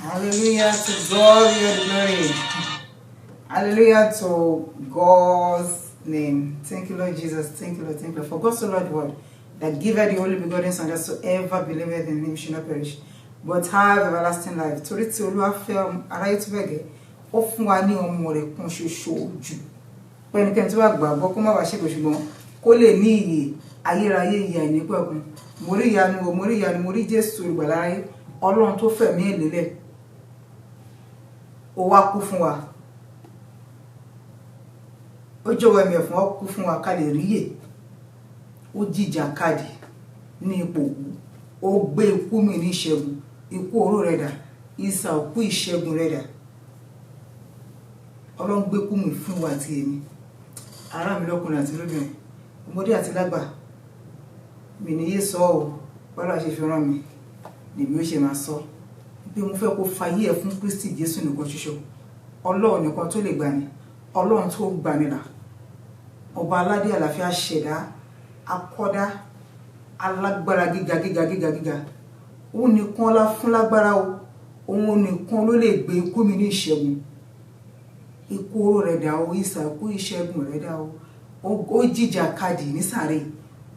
Hallelujah to God be the glory. Hallelujah to God's name. Thank you, Lord Jesus. Thank you, Lord. Thank you. For God so loved the world that giveth the only begotten Son, that whosoever believeth in him should not perish, but have everlasting life. Torí tí Olúwa fẹ́ aráyé tó bẹ́ẹ̀ gẹ́, ó fún wa ní ọmọ rẹ̀ kan ṣoṣo jù. Pẹ́nikẹ́ni tó bá gbàgbọ́ kó má bàa ṣègbè ṣùgbọ́n kó lè ní ìyè ayérayé ìyè àìnípẹ̀kun. Mo rí ìyanu, mo rí Jésù olùgbàlà aráyé, Ọlọ́run tó fẹ̀mí ẹ̀ lélẹ̀. Ó wá kú fún wa. Ó jọ̀wọ́ ẹ̀mí ẹ̀ fún wa, kú fún wa ká lè ríyè. Ó jìjàkadì ní ipò òkú. Ó gbé ikú mì ní ìṣẹ́gun. Ikú oró rẹ̀ dà. Ìsà òkú ìṣẹ́gun rẹ̀ dà. Ọlọ́run gbé ikú mì fún wa àti èmi. Ará mi lọ́kùnrin àti lóbìnrin. Ọmọdé àti lágbà. Mi ní yé sọ ọ́. Bọ́lá ṣe fi rán mi. Lèmi ó ṣe máa sọ. Bí mo fẹ́ kó fayé ẹ̀ fún Kristi Jésù nìkan ṣoṣo. Ọlọ́run nìkan tó lè gbani. Ọlọ́run tó gbani là. Ọba aládé àlàáfíà ṣẹ̀dá, akọ́dá, alágbára gíga. Òun nìkan la fún lágbára o. Òun nìkan ló lè gbé ikú mi ní ìṣẹ́gun. Ikú oró rẹ̀ dà o, ìsà ikú ìṣẹ́gun rẹ̀ dà o. Ó jìjàkadì ní sàréè.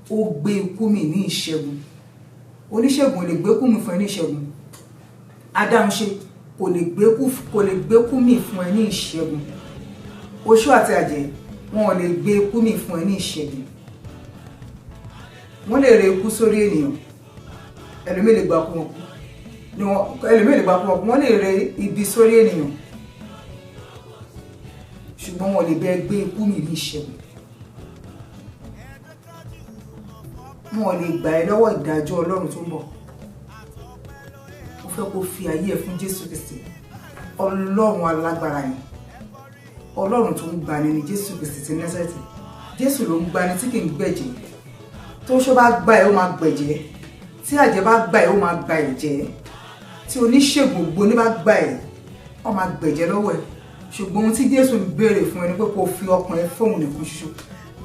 Ó gbé ikú mi ní ìṣẹ́gun. Oníṣègùn lè gbé ikú mi fún ẹ ní ìṣẹ́gun. Adáhunṣe kò lè gbé ikú mi fún ẹ ní ìṣẹ́gun. Oṣó àti àjẹ́ wọn ò lè gbé ikú mi fún ẹ ní ìṣẹ́gun. Wọ́n lè re ikú sórí ènìyàn. Ẹlòmíì lè gbà kú wọn kú. Wọ́n lè re ibi sórí ènìyàn. Ṣùgbọ́n wọn lè bẹ́ẹ̀ gbé ikú mi ní ìṣẹ́gun. Wọn lè gbà ẹ́ lọ́wọ́ ìdájọ́ Ọlọ́run tó ń bọ̀. Mo fẹ́ kó fi ayé ẹ̀ fún Jésù Kristi. Ọlọ́run alágbára ni. Ọlọ́run tó ń gbani ni Jésù Kristi ti Násárẹ́tì. Jésù ló ń gbani tí kì í gbẹ̀jẹ̀. Tó ṣó bá gbà ẹ́ ó máa gbẹ̀jẹ̀. Tí àjẹ́ bá gbà ẹ́ ó máa gba ẹ̀jẹ̀. Tí oníṣègùn ògbóni bá gbà ẹ́ ó máa gbẹ̀jẹ̀ lọ́wọ́ ẹ̀. Ṣùgbọ́n ohun tí Jésù ń béèrè fún ẹ ni pé kó fi ọkàn ẹ fóun nìkan ṣoṣo.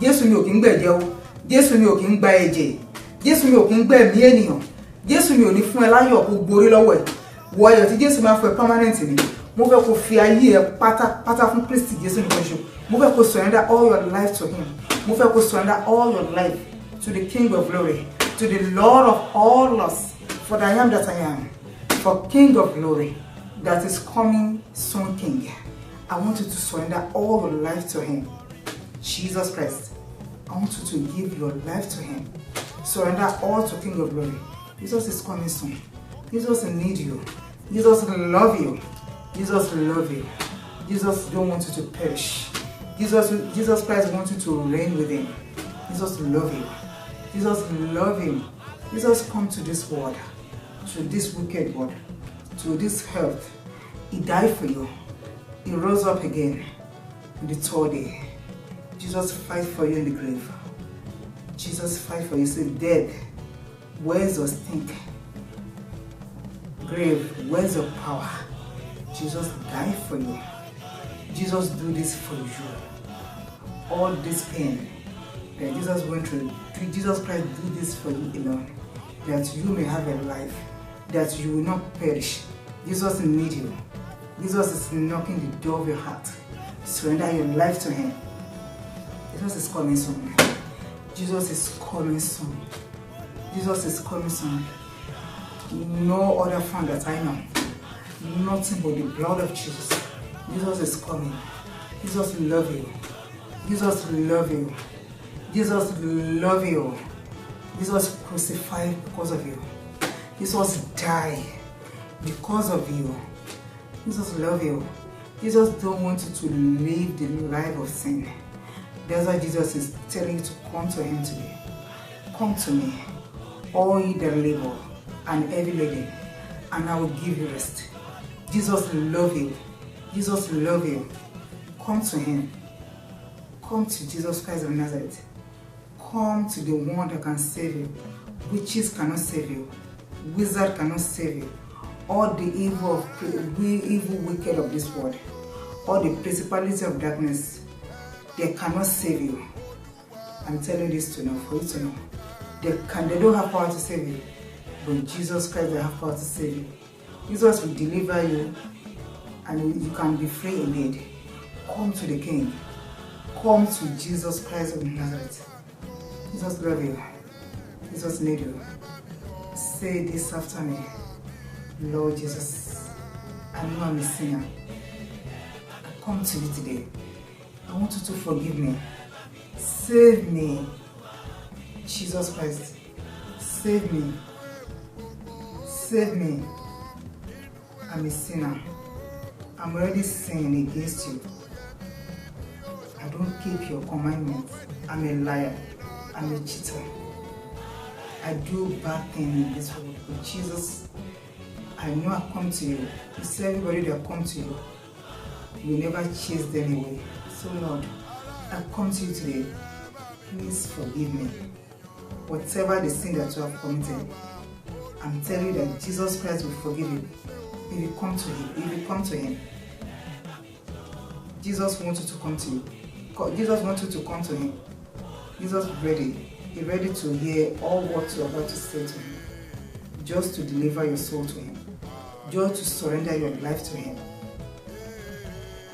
Jésù ni ò kí ń gbẹ̀jẹ̀ o. Jésù ni ò kí ń gba ẹ̀jẹ̀. Jésù ni ò kí ń gbẹ̀mí ènìyàn. Jésù ni ò ní fún ẹ láyọ̀ kó gborí lọ́wọ́ ẹ̀. Wọ ayọ̀ tí Jésù máa fún ẹ permanent ni. Mo fẹ́ kó fi ayé ẹ pátápátá fún Kristi Jésù nìkan ṣoṣo. Mo fẹ́ kó surrender all your life to him. Mo fẹ́ kó surrender all your life to the King of glory, to the Lord of all lords, for I am that I am, for King of glory that is coming soon, King. I want you to surrender all your life to him. Jesus Christ, I want you to give your life to him. Surrender all to King of glory. Jesus is coming soon. Jesus needs you. Jesus loves you. Jesus loves you. Jesus don't want you to perish. Jesus Christ wants you to reign with him. Jesus loves you. Jesus loves him. Jesus come to this world, to this wicked world, to this earth. He died for you. He rose up again on the third day. Jesus fight for you in the grave. Jesus fight for you. Say, death, where's your stink? Grave, where's your power? Jesus died for you. Jesus do this for you. All this pain that Jesus went through, Jesus Christ do this for you alone, that you may have a life, that you will not perish. Jesus needs you. Jesus is knocking the door of your heart. Surrender your life to Him. Jesus is coming soon. Jesus is coming soon. Jesus is coming soon. No other friend that I know. Nothing but the blood of Jesus. Jesus is coming. Jesus love you. Jesus love you. Jesus love you. Jesus crucified because of you. Jesus died because of you. Jesus love you. Jesus don't want you to live the life of sin. That's why Jesus is telling you to come to Him today. Come to me, all ye that labor and heavy laden, and I will give you rest. Jesus love you. Jesus love you. Come to Him. Come to Jesus Christ of Nazareth. Come to the one that can save you. Witches cannot save you. Wizard cannot save you. All the evil wicked of this world, all the principalities of darkness, they cannot save you. I'm telling this to know, for you to know. They don't have power to save you, but Jesus Christ will have power to save you. Jesus will deliver you, and you can be free indeed. Come to the King. Come to Jesus Christ of Nazareth. Jesus love you. Jesus need you. Say this after me. Lord Jesus, I know I'm a sinner. I come to you today. I want you to forgive me. Save me. Jesus Christ, save me. Save me. I'm a sinner. I'm already sinning against you. I don't keep your commandments. I'm a liar. I'm a cheater. I do bad things in this world. But Jesus, I know I come to you. You see, everybody that come to you, you never chase them away. So Lord, I come to you today. Please forgive me. Whatever the sin that you have committed, I'm telling you that Jesus Christ will forgive you. If you come to Him, if you come to Him, Jesus wants you to come to you. Jesus wants you to come to Him. Jesus is ready. He's ready to hear all what you're about to say to Him. Just to deliver your soul to Him. Just to surrender your life to Him.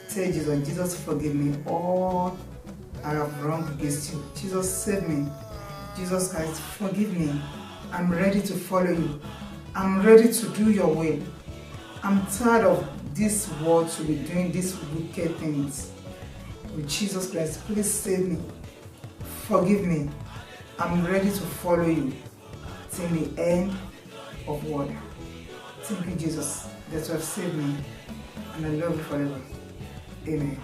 Say, Jesus, Jesus, forgive me all I have wronged against you. Jesus, save me. Jesus Christ, forgive me. I'm ready to follow you. I'm ready to do your will. I'm tired of this world to be doing these wicked things. With Jesus Christ, please save me. Forgive me. I'm ready to follow you till the end of world. Thank you, Jesus, that you have saved me, and I love you forever. Amen.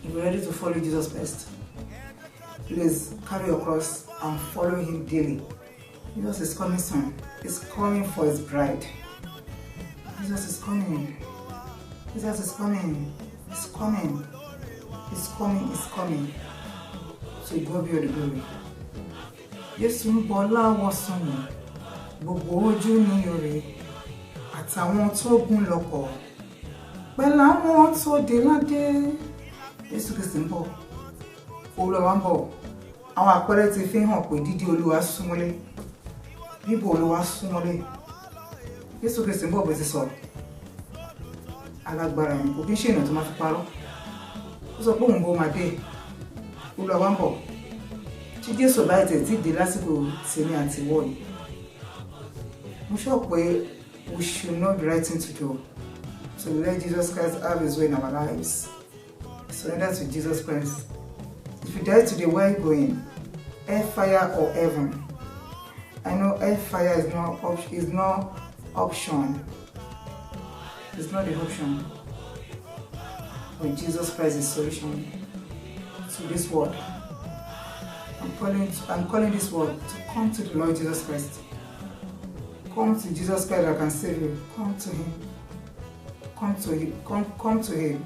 If you're ready to follow Jesus Christ, please carry your cross and follow Him daily. Jesus is coming soon. He's coming for His bride. Jesus is coming. Jesus is coming. He's coming. He's coming. He's coming. So God be all the glory. Jésù ń bọ̀ láwọ̀sán mi, gbogbo ojú ní òrè, àtàwọn tó gún lọ́kọ̀, pẹ̀lú àwọn tó dé ládé. Jésù Kristi ń bọ̀, Olúwa ń bọ̀. Àwọn àpẹẹrẹ ti fi hàn pé dídé Olúwa súnmọ́lé, bíbọ̀ Olúwa súnmọ́lé. Jésù Kristi ń bọ̀ bó ti sọ. Alágbára ni kò kí ń ṣe èèyàn tó máa fi parọ́. Ó sọ pé òun bọ̀ máa dé. Olúwa ń bọ̀. Tí Jésù bá tẹ̀ tí dé lásìkò tèmi àti ìwọ yìí, mo sọ pé we should not be writing to do. So let Jesus Christ have His way in our lives. Surrender to Jesus Christ. If you die today, where are you going? Hellfire or heaven? I know hellfire is not option. It's not the option. But Jesus Christ is solution to this world. I'm I'm calling this world to come to the Lord Jesus Christ. Come to Jesus Christ that can save you. Come to Him. Come to Him. Come to Him.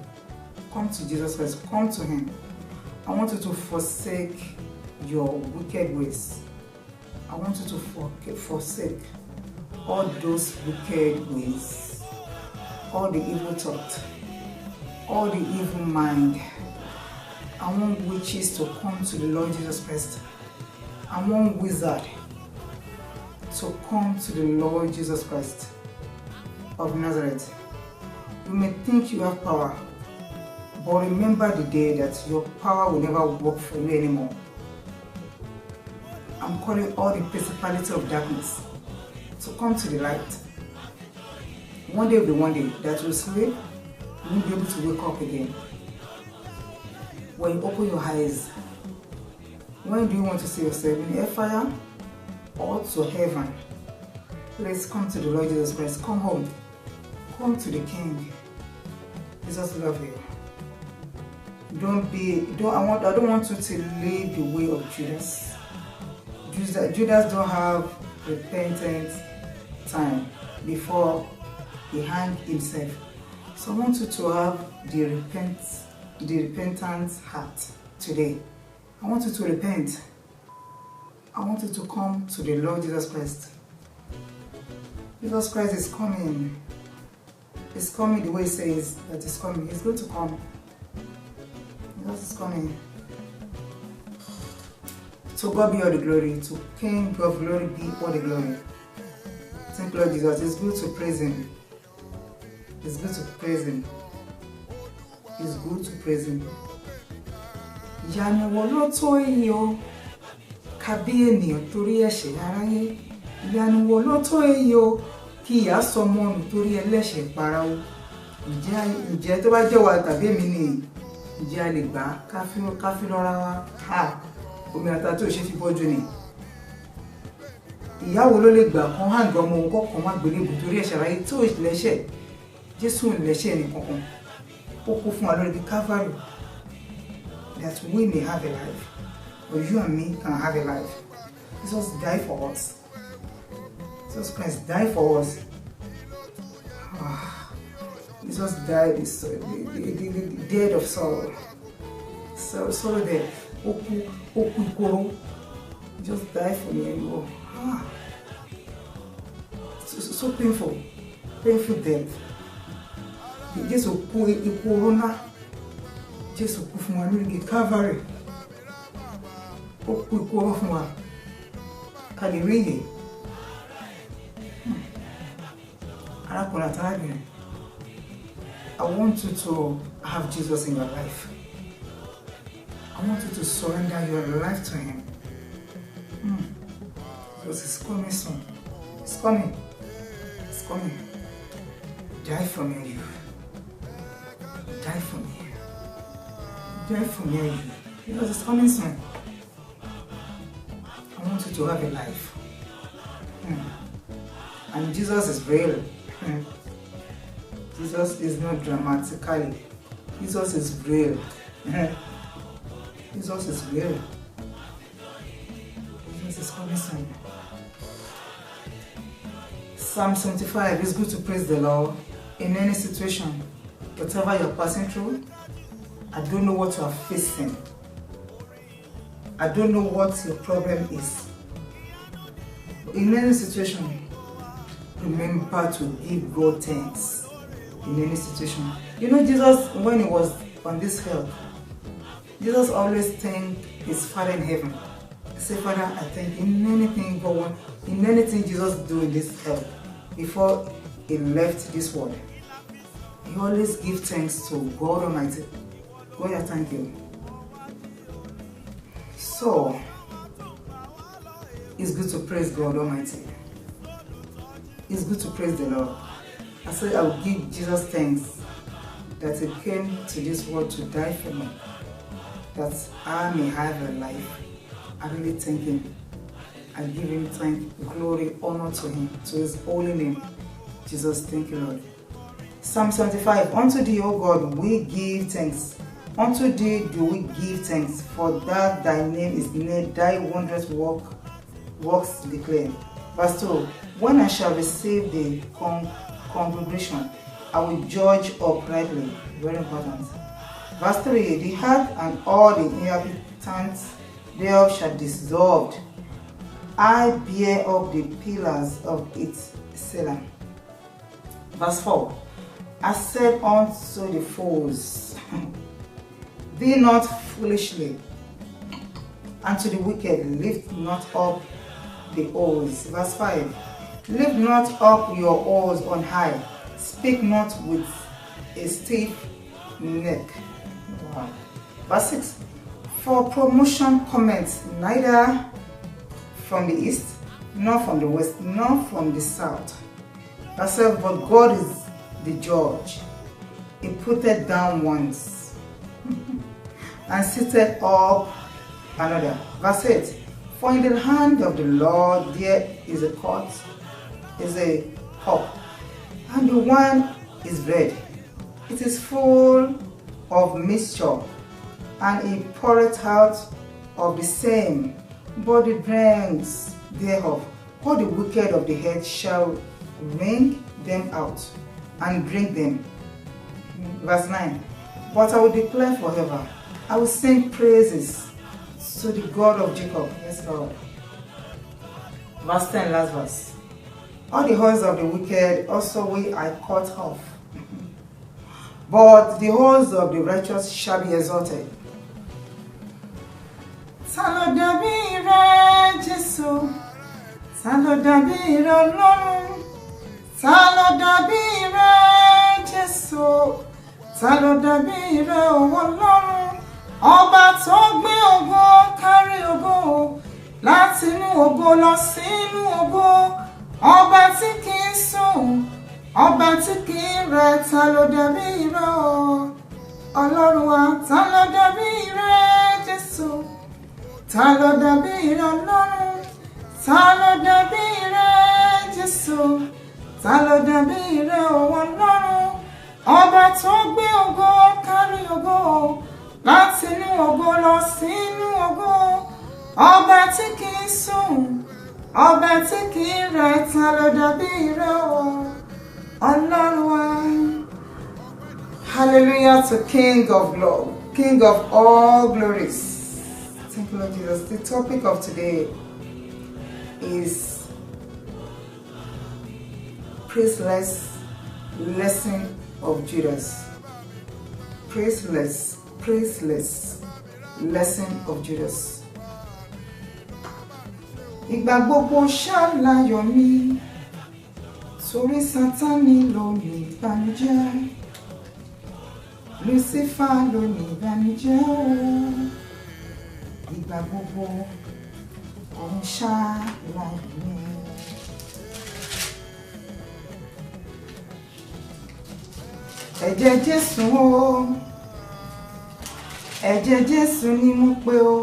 Come to Jesus Christ. Come to Him. I want you to forsake your wicked ways. I want you to forsake all those wicked ways, all the evil thought, all the evil mind. I want witches to come to the Lord Jesus Christ. I want wizard to come to the Lord Jesus Christ of Nazareth. You may think you have power, but remember the day that your power will never work for you anymore. I'm calling all the principality of darkness to come to the light. One day will be one day that you sleep, you won't be able to wake up again. When you open your eyes, when do you want to see yourself? In hellfire or to heaven? Let's come to the Lord Jesus Christ. Come home. Come to the King. Jesus loves you. I don't want you to live the way of Judas. Judas don't have repentant time before he hanged himself. So I want you to have the repentant heart today. I want you to repent. I want you to come to the Lord Jesus Christ. Jesus Christ is coming. He's coming the way He says that He's coming. He's going to come. Jesus is coming. To God be all the glory. To King of glory be all the glory. Thank Lord Jesus. It's good to praise Him. It's good to praise Him. It's good to praise Him. Ìyanu wo ló tó èyí o, kábí ènìyàn torí ẹ̀ṣẹ̀ aráyé. Ìyanu wo ló tó èyí o, kí ìyá sọmọ nù torí ẹlẹ́ṣẹ̀ para o. Ǹjẹ́ tó bá jẹ́ wa tàbí èmi ni ǹjẹ́ a lè gbà káfí lọ́ra wa? Omi ata tí ò ṣe fi bọ́jú ni. Ìyá wo ló lè gbà kan hàn gan ọmọ kọ̀ọ̀kan má gbélébù torí ẹ̀ṣẹ̀ aráyé tí ò lẹ́ṣẹ̀? Jésù ò lẹ́ṣẹ̀ nìkankan. Ó kú fún wa lórí Calvary that we may have a life, or you and me can have a life. Jesus died for us. Jesus Christ died for us. Jesus died the death of sorrow. Sorrow death. Just died for me anymore. So painful. Painful death. Jesus kú ikú oró. Jésù kú fún wa lórí Calvary. Ó kú ikú oró fún wa. Ká lè rí ìyè. Arákùnrin àti arábìnrin, I want you to have Jesus in your life. I want you to surrender your life to Him. Because He's coming soon. He's coming. He's coming. Die for me, you. Die for me. Die for me, you. Because He's coming soon. I want you to have a life. And Jesus is real. Jesus is not dramatically. Jesus is real. Jesus is real. Jesus is coming soon. Psalm 75. It's good to praise the Lord in any situation. Whatever you're passing through, I don't know what you are facing. I don't know what your problem is. In any situation, remember to give God thanks. In any situation. You know, Jesus, when He was on this earth, Jesus always thanked His Father in heaven. He said, Father, I thank you in anything God, in anything Jesus do in this earth before He left this world. He always gives thanks to God Almighty. God, I thank you. So, it's good to praise God Almighty. It's good to praise the Lord. I said I will give Jesus thanks that He came to this world to die for me, that I may have a life. I really thank Him. I give Him thanks, glory, honor to Him, to His holy name. Jesus, thank you, Lord. Psalm 75. Unto Thee, O God, we give thanks. Unto thee do we give thanks, for that thy name is named, thy wondrous works declare. Verse 2. When I shall receive the congregation, I will judge uprightly. Very important. Verse 3. The earth and all the inhabitants thereof shall dissolve. I bear up the pillars of its Selah. Verse 4. I said unto the foes, be not foolishly, and to the wicked lift not up the oars. Verse 5. Lift not up your oars on high, speak not with a stiff neck. Wow. Verse 6. For promotion cometh neither from the east, nor from the west, nor from the south. Verse 7. But God is the judge. He putteth down once and seated up another. Verse 8. For in the hand of the Lord there is a cup, and the wine is red. It is full of mixture, and he poureth out of the same, but the dregs thereof. All the wicked of the earth shall wring them out and drink them. Verse 9. But I will declare forever, I will sing praises to the God of Jacob. Yes, Lord. Verse 10, last verse. All the horns of the wicked also will I cut off, but the horns of the righteous shall be exalted. Ta ló dàbí rẹ, Jésù? Ta ló dàbí rẹ, Ọlọ́run? Ta ló dàbí rẹ, Jésù? Ta ló dàbí rẹ, Ọlọ́run? Ọba tó gbé ògo kárí ògo, láti inú ògo lọ sínú ògo. Ọba tí kìí sùn, ọba tí kìí rẹ̀, ta ló dàbí rẹ o? Ọlọ́run wa, ta ló dàbí rẹ, Jésù? Ta ló dàbí rẹ, Ọlọ́run? Ta ló dàbí rẹ, Jésù? Ta ló dàbí rẹ, Ọlọ́run? Ọba tó gbé ògo kárí ògo, láti inú ògo lọ sínú ògo. Ọba tí kìí sùn, ọba tí kìí rẹ̀, ta ló dàbí rẹ o? Ọlọ́run wa. Hallelujah to King of glory, King of all glories. Thank you, Lord Jesus. The topic of today is praiseless lesson of Judas. Praiseless lesson of Judas. Ìgbà gbogbo ṣàlàyọ̀ mi, torí Sátánì ló ní ìbànújẹ́, Lucifer ló ní ìbànújẹ́ o. Ìgbà gbogbo òun ṣàlàyọ̀ mi. Ẹ̀jẹ̀ Jésù o, ẹ̀jẹ̀ Jésù ni mo pè o.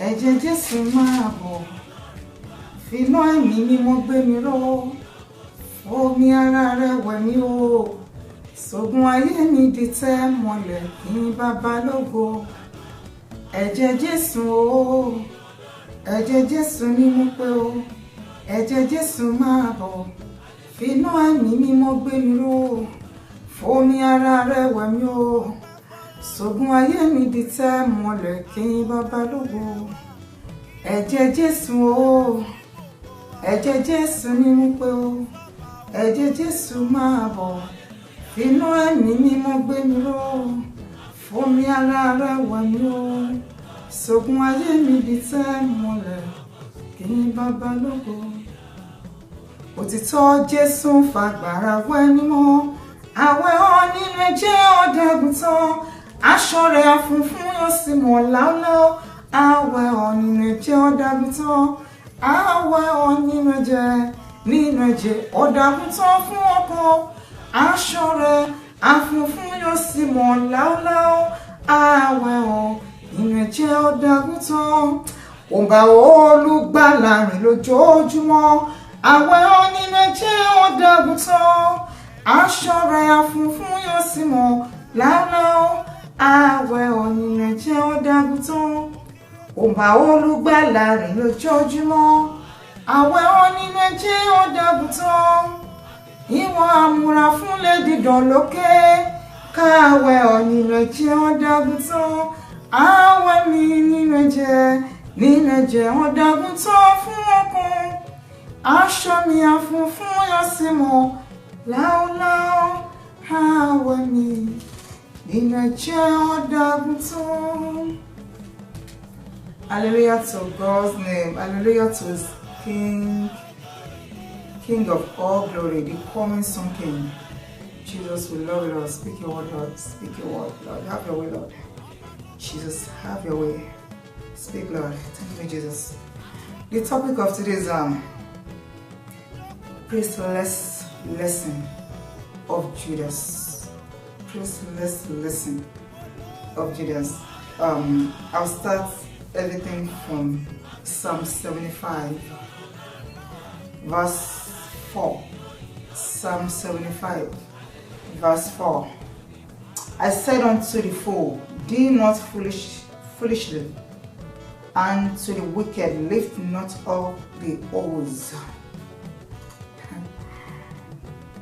Ẹ̀jẹ̀ Jésù máa bọ̀, fínú ẹ̀mí ni mo gbé mi ró. Omi ara rẹ̀ wẹ̀ mí o, sógun ayé mi di tẹ́ mọ́lẹ̀ kí n bàbá lógo. Ẹ̀jẹ̀ Jésù o, ẹ̀jẹ̀ Jésù ni mo pè o. Ẹ̀jẹ̀ Jésù máa bọ̀, fínú ẹ̀mí ni mo gbé mi ró. Omi ara rẹ̀ wẹ̀ mí o, sógun ayé mi di tẹ́ mọ́lẹ̀ kí n bàbá lógo. Ẹ̀jẹ̀ Jésù o, ẹ̀jẹ̀ Jésù ni mo pè o. Ẹ̀jẹ̀ Jésù máa bọ̀, fínú ẹ̀mí ni mo gbé mi ró. Omi ara rẹ̀ wẹ̀ mí o, sógun ayé mi di tẹ́ mọ́lẹ̀ kí n bàbá lógo. Òtítọ́ Jésù ń fagbára wẹ̀ ni mọ́. Àwẹ̀ ọ nínú ẹ̀jẹ̀ ọ̀dàgùntàn, aṣọ rẹ̀ àfunfun yóò sì mọ́ láúláú. Àwẹ̀ ọ nínú ẹ̀jẹ̀ ọ̀dàgùntàn, àwẹ̀ ọ nínú ẹ̀jẹ̀ ọ̀dàgùntàn fún ọkọ. Aṣọ rẹ̀ àfunfun yóò sì mọ́ láúláú. Àwẹ̀ ọ nínú ẹ̀jẹ̀ ọ̀dàgùntàn, ó bá Olùgbàlà rìn lójoojúmọ́. Àwẹ̀ ọ nínú ẹ̀jẹ̀ ọ̀dàgùntàn, aṣọ rẹ̀ àfunfun yóò sì mọ́ láúláú. àwẹ̀ nínú ẹ̀jẹ̀ ọ̀dàgùtàn ó bá olùgbàlà rìn lójoojúmọ́. Àwẹ̀ nínú ẹ̀jẹ̀ ọ̀dàgùtàn ìwọ̀n àmúra fúnlẹ̀ dídán lókè. Káwẹ̀ nínú ẹ̀jẹ̀ ọ̀dàgùtàn àwẹ̀ mi nínú ẹ̀jẹ̀ ọ̀dàgùtàn fún ọkàn. Aṣọ mi àfunfun yọ sí mọ́ láúláú. Àwẹ̀ mi nínú ẹ̀jẹ̀ ọ̀dàgùtàn. Hallelujah to God's name. Hallelujah to His King of all glory, the coming Son King. Jesus, we love you, Lord. Speak your word, Lord. Speak your word, Lord. Have your way, Lord. Jesus, have your way. Speak, Lord. Thank you, Jesus. The topic of today's priceless lesson of Judas. Priceless lesson of Judas. I'll start everything from Psalm 75, verse 4. Psalm 75, verse 4. I said unto the fool, deal not foolishly, and to the wicked lift not up the oars.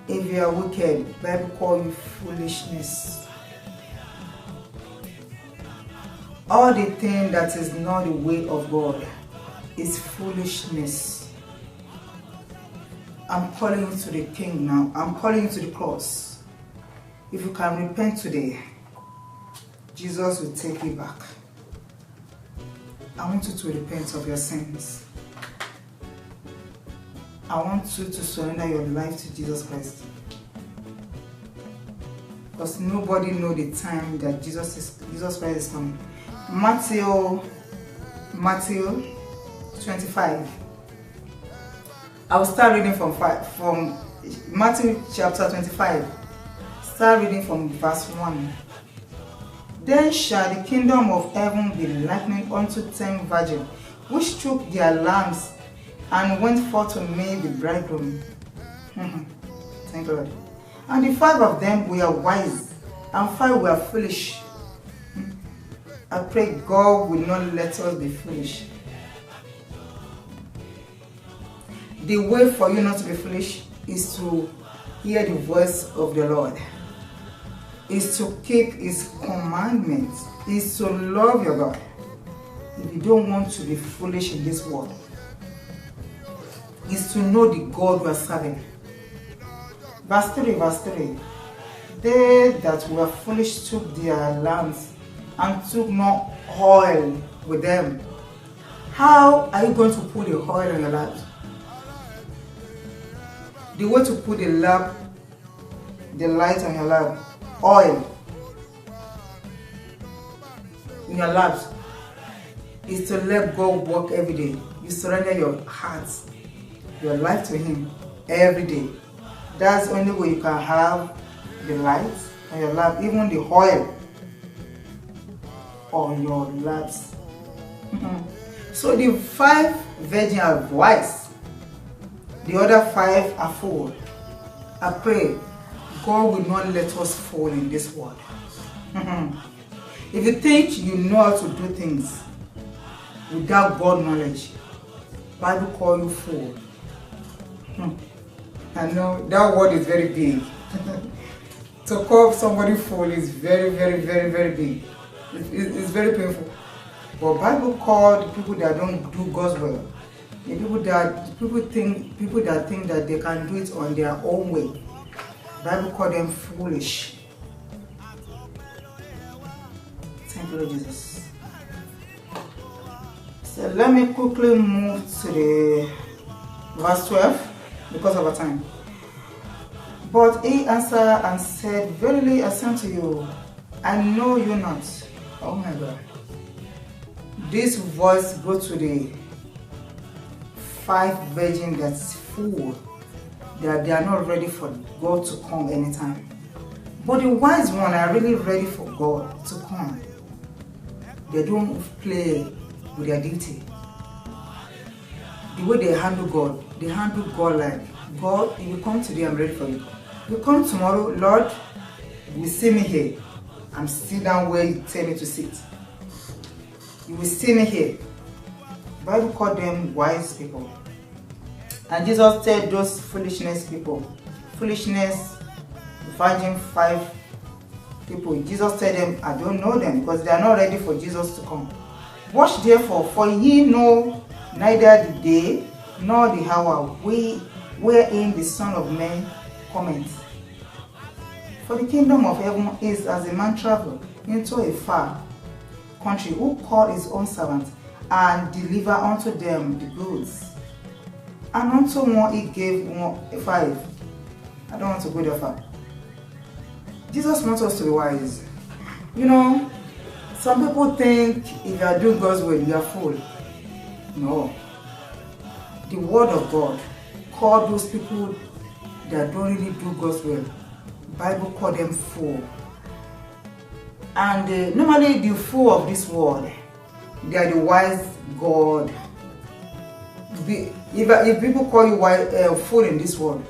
If you are wicked, the Bible calls you foolishness. All the thing that is not the way of God is foolishness. I'm calling you to the King now. I'm calling you to the cross. If you can repent today, Jesus will take you back. I want you to repent of your sins. I want you to surrender your life to Jesus Christ. Because nobody knows the time that Jesus Christ is coming. Matthew 25. I will start reading from Matthew chapter 25. Start reading from verse 1. Then shall the kingdom of heaven be likened unto 10 virgins, which took their lamps and went forth to meet the bridegroom. Thank God. And the 5 of them were wise, and 5 were foolish. I pray God will not let us be foolish. The way for you not to be foolish is to hear the voice of the Lord, is to keep His commandments, is to love your God. If you don't want to be foolish in this world, is to know the God you are serving. Verse 3. They that were foolish took their lamps and took no oil with them. How are you going to put the oil in your lamp? The way to put the light on your lamp, oil in your lamp, is to let God work every day. You surrender your heart, your life to Him every day. That's the only way you can have the light on your lamp, even the oil on your lamps. So the 5 virgins are wise, the other 5 are fools. I pray God will not let us fall in this world. If you think you know how to do things without God knowledge, Bible call you fool. I know that word is very big. To call somebody fool is very, very, very, very big. It's very painful. But Bible call the people that don't do God's will, the people that think that they can do it on their own way, Bible call them foolish. Thank you, Lord Jesus. So let me quickly move to the verse 12 because of our time. But he answered and said, verily I say unto you, I know you not. Oh my God. This voice goes to the 5 virgins that's full, that they are not ready for God to come anytime. But the wise ones are really ready for God to come. They don't play with their duty. The way they handle God like, God, if you come today, I'm ready for you. You come tomorrow, Lord, you see me here. and sit down where you tell me to sit. You will see me here. The Bible called them wise people. And Jesus said those foolishness people, foolishness, virgin 5 people, Jesus said them, I don't know them, because they are not ready for Jesus to come. Watch therefore, for ye know neither the day nor the hour wherein the Son of Man cometh. For the kingdom of heaven is as a man travel into a far country, who called his own servants, and deliver unto them the goods. And unto one he gave 5. I don't want to go that far. Jesus wants us to be wise. You know, some people think if you are doing God's will, you are fool. No. The word of God called those people that don't really do God's will, the Bible called them fool. And normally the fool of this world, they are the wise God. If people call you fool in this world,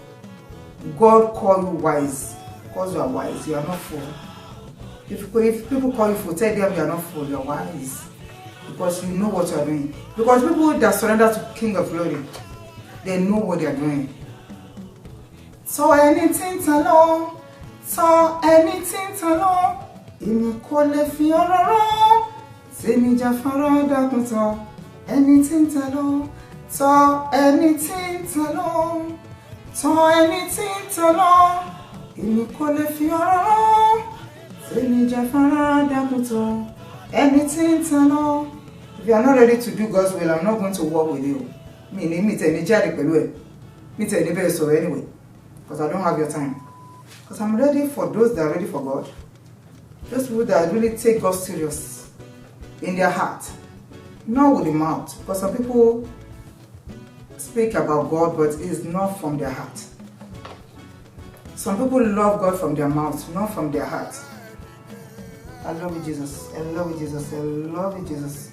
God call you wise because you are wise. You are not fool. If people call you fool, tell them you are not fool. You are wise because you know what you are doing. Because people that surrender to King of Glory, they know what they are doing. So anything to know, èmi kò lè fi ọ̀rọ̀ rán, sèmi Jafara dákun tán, anything to know, anything to know, èmi kò lè fi ọ̀rọ̀ rán, sèmi Jafara dákun tán, anything to know. If you are not ready to do God's will, I'm not going to work with you. Me tell ni jáde pẹ̀lú ẹ. Me tell ni bẹ́ẹ̀ sọ̀rọ̀ anyway, because I don't have your time. Because I'm ready for those that are ready for God. Those people that really take God serious in their heart, not with the mouth. Because some people speak about God, but it's not from their heart. Some people love God from their mouth, not from their heart. I love you, Jesus. I love you, Jesus. I love you, Jesus.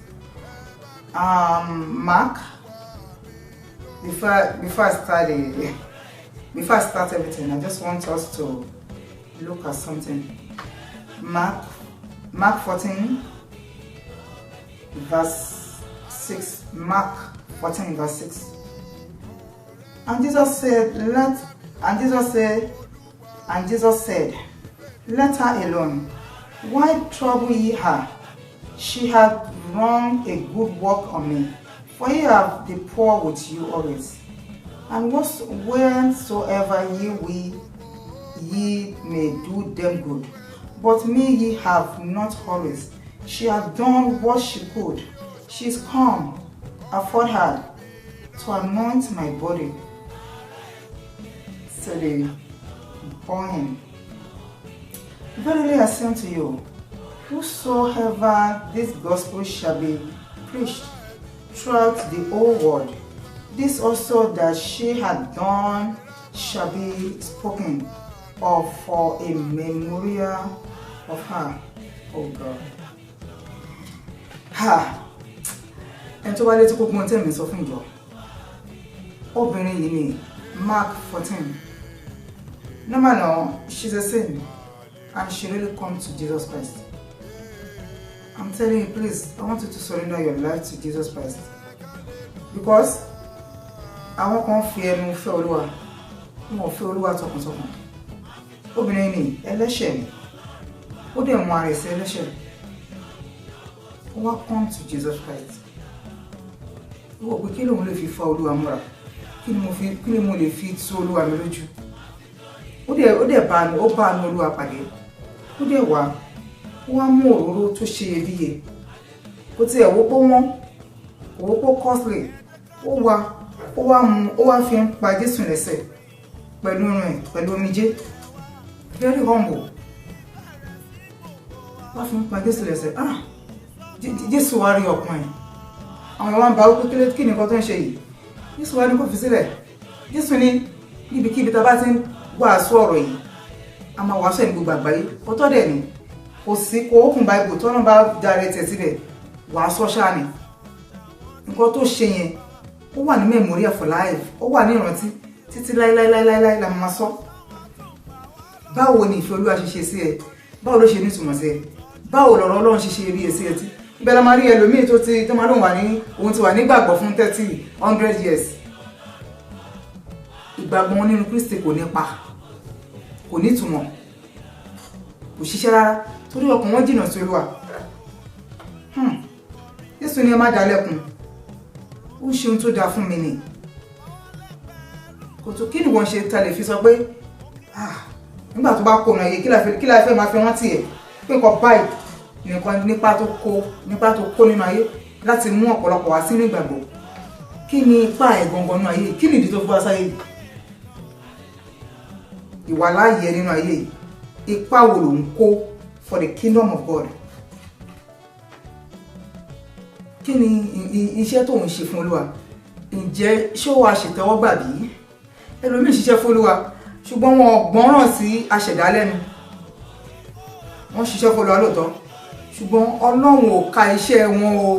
Mark. Before I start everything, I just want us to look at something. Mark 14, verse 6. Mark 14, verse 6. And Jesus said, let her alone. Why trouble ye her? She hath wrong a good work on me. For ye have the poor with you always, and whensoever ye will, ye may do them good. But me ye have not always. She hath done what she could. She is come aforehand to anoint my body. So they bore him. Verily I say unto you, whosoever this gospel shall be preached throughout the whole world, this also that she had done shall be spoken of for a memorial of her. Oh God. Ha! And to wale to kó gbọ́n tẹ́mi sọ fún ìjọ. Obìnrin yìí ni Mark 14. Number now, she's a sin, and she really comes to Jesus Christ. I'm telling you, please, I want you to surrender your life to Jesus Christ. Because àwọn kan fi ẹnu fẹ́ Olúwa, wọn fẹ́ Olúwa tọkàntọkàn. Obìnrin ni ẹlẹ́ṣẹ̀ ni. Ó dẹ̀ mú ara ẹ̀ sí ẹlẹ́ṣẹ̀. Ó wá come to Jesus Christ. Ó wò pé kí lòun lè fi fa Olúwa mọ́ra? Kí ni mo lè fi tú Olúwa mi lójú? Ó dẹ̀ bá àánú Olúwa pàdé. Ó dẹ̀ wá. Ó wá mú òróró tó ṣe iyebíye. Kò tiẹ̀ wò pé wọ́n, kò wò pé costly. Ó wá fi ń pa Jésù lẹ́sẹ̀ pẹ̀lú rẹ̀, pẹ̀lú omijé. Very humble. Wá fi ń pa Jésù lẹ́sẹ̀. Jésù wá rí ọkàn ẹ̀. Àwọn ìwọ̀n bá wípé kí ni nǹkan tó ń ṣe yìí? Jésù wá ní kó fi sílẹ̀. Jésù ní níbikíbi tá bá ti ń wàásù ọ̀rọ̀ yìí, a máa wàásù ẹ̀ ní gbogbo àgbáyé. Ọ̀tọ̀ dẹ̀ ni kò sí kó open Bible tó náà bá dáre tẹ̀ síbẹ̀ wàásù ṣáà ni. Nǹkan tó ṣe yẹn ó wà ní memorial for life, ó wà ní ìrántí títí láíláíláíláí la máa sọ. Báwo ni ìfẹ́ Olúwa ṣe ṣe sí ẹ? báwo ló ṣe nítumọ̀ sí ẹ báwo lọ̀rọ̀ Ọlọ́run ṣe rí èsì ẹtí ibẹ̀ la máa rí ẹlòmíì tó máa lóun òun ti wà nígbàgbọ́ fún 100 years ìgbàgbọ́ wọn nínú Kristi kò nípa kò nítumọ̀ kò ṣiṣẹ́ rárá torí ọkàn wọn jìnnà sí Olúwa Jésù ni ẹ má dalẹ́kun ó ṣe ohun tó dáa fún mi ni kò tó kí ni wọ́n ṣe ta lè fi sọ pé nígbà tó bá kó ọ̀nà yìí kí la fẹ́ máa fi rántí ẹ̀ pé nǹkan báyìí nìkan nípa tó kó nínú ayé láti mú ọ̀pọ̀lọpọ̀ wá sínú ìgbàgbọ́ kí ni ipa ẹ̀ gangan nínú ayé kí ni ìdí tó fi wá sáyé ìwà láàyè nínú ayé ipa wo ló ń kó for the kingdom of God kí ni iṣẹ́ tó ń ṣe fún Olúwa ǹjẹ́ ṣé wàá ṣètẹ́wọ́gbà bí ẹlòmíì ṣiṣẹ́ fún Olúwa ṣùgbọ́n wọn gbọ́ràn sí aṣẹ̀dá lẹ́nu wọ́n ṣiṣẹ́ fún Olúwa lóòótọ́ ṣùgbọ́n Ọlọ́run ò ka iṣẹ́ wọn o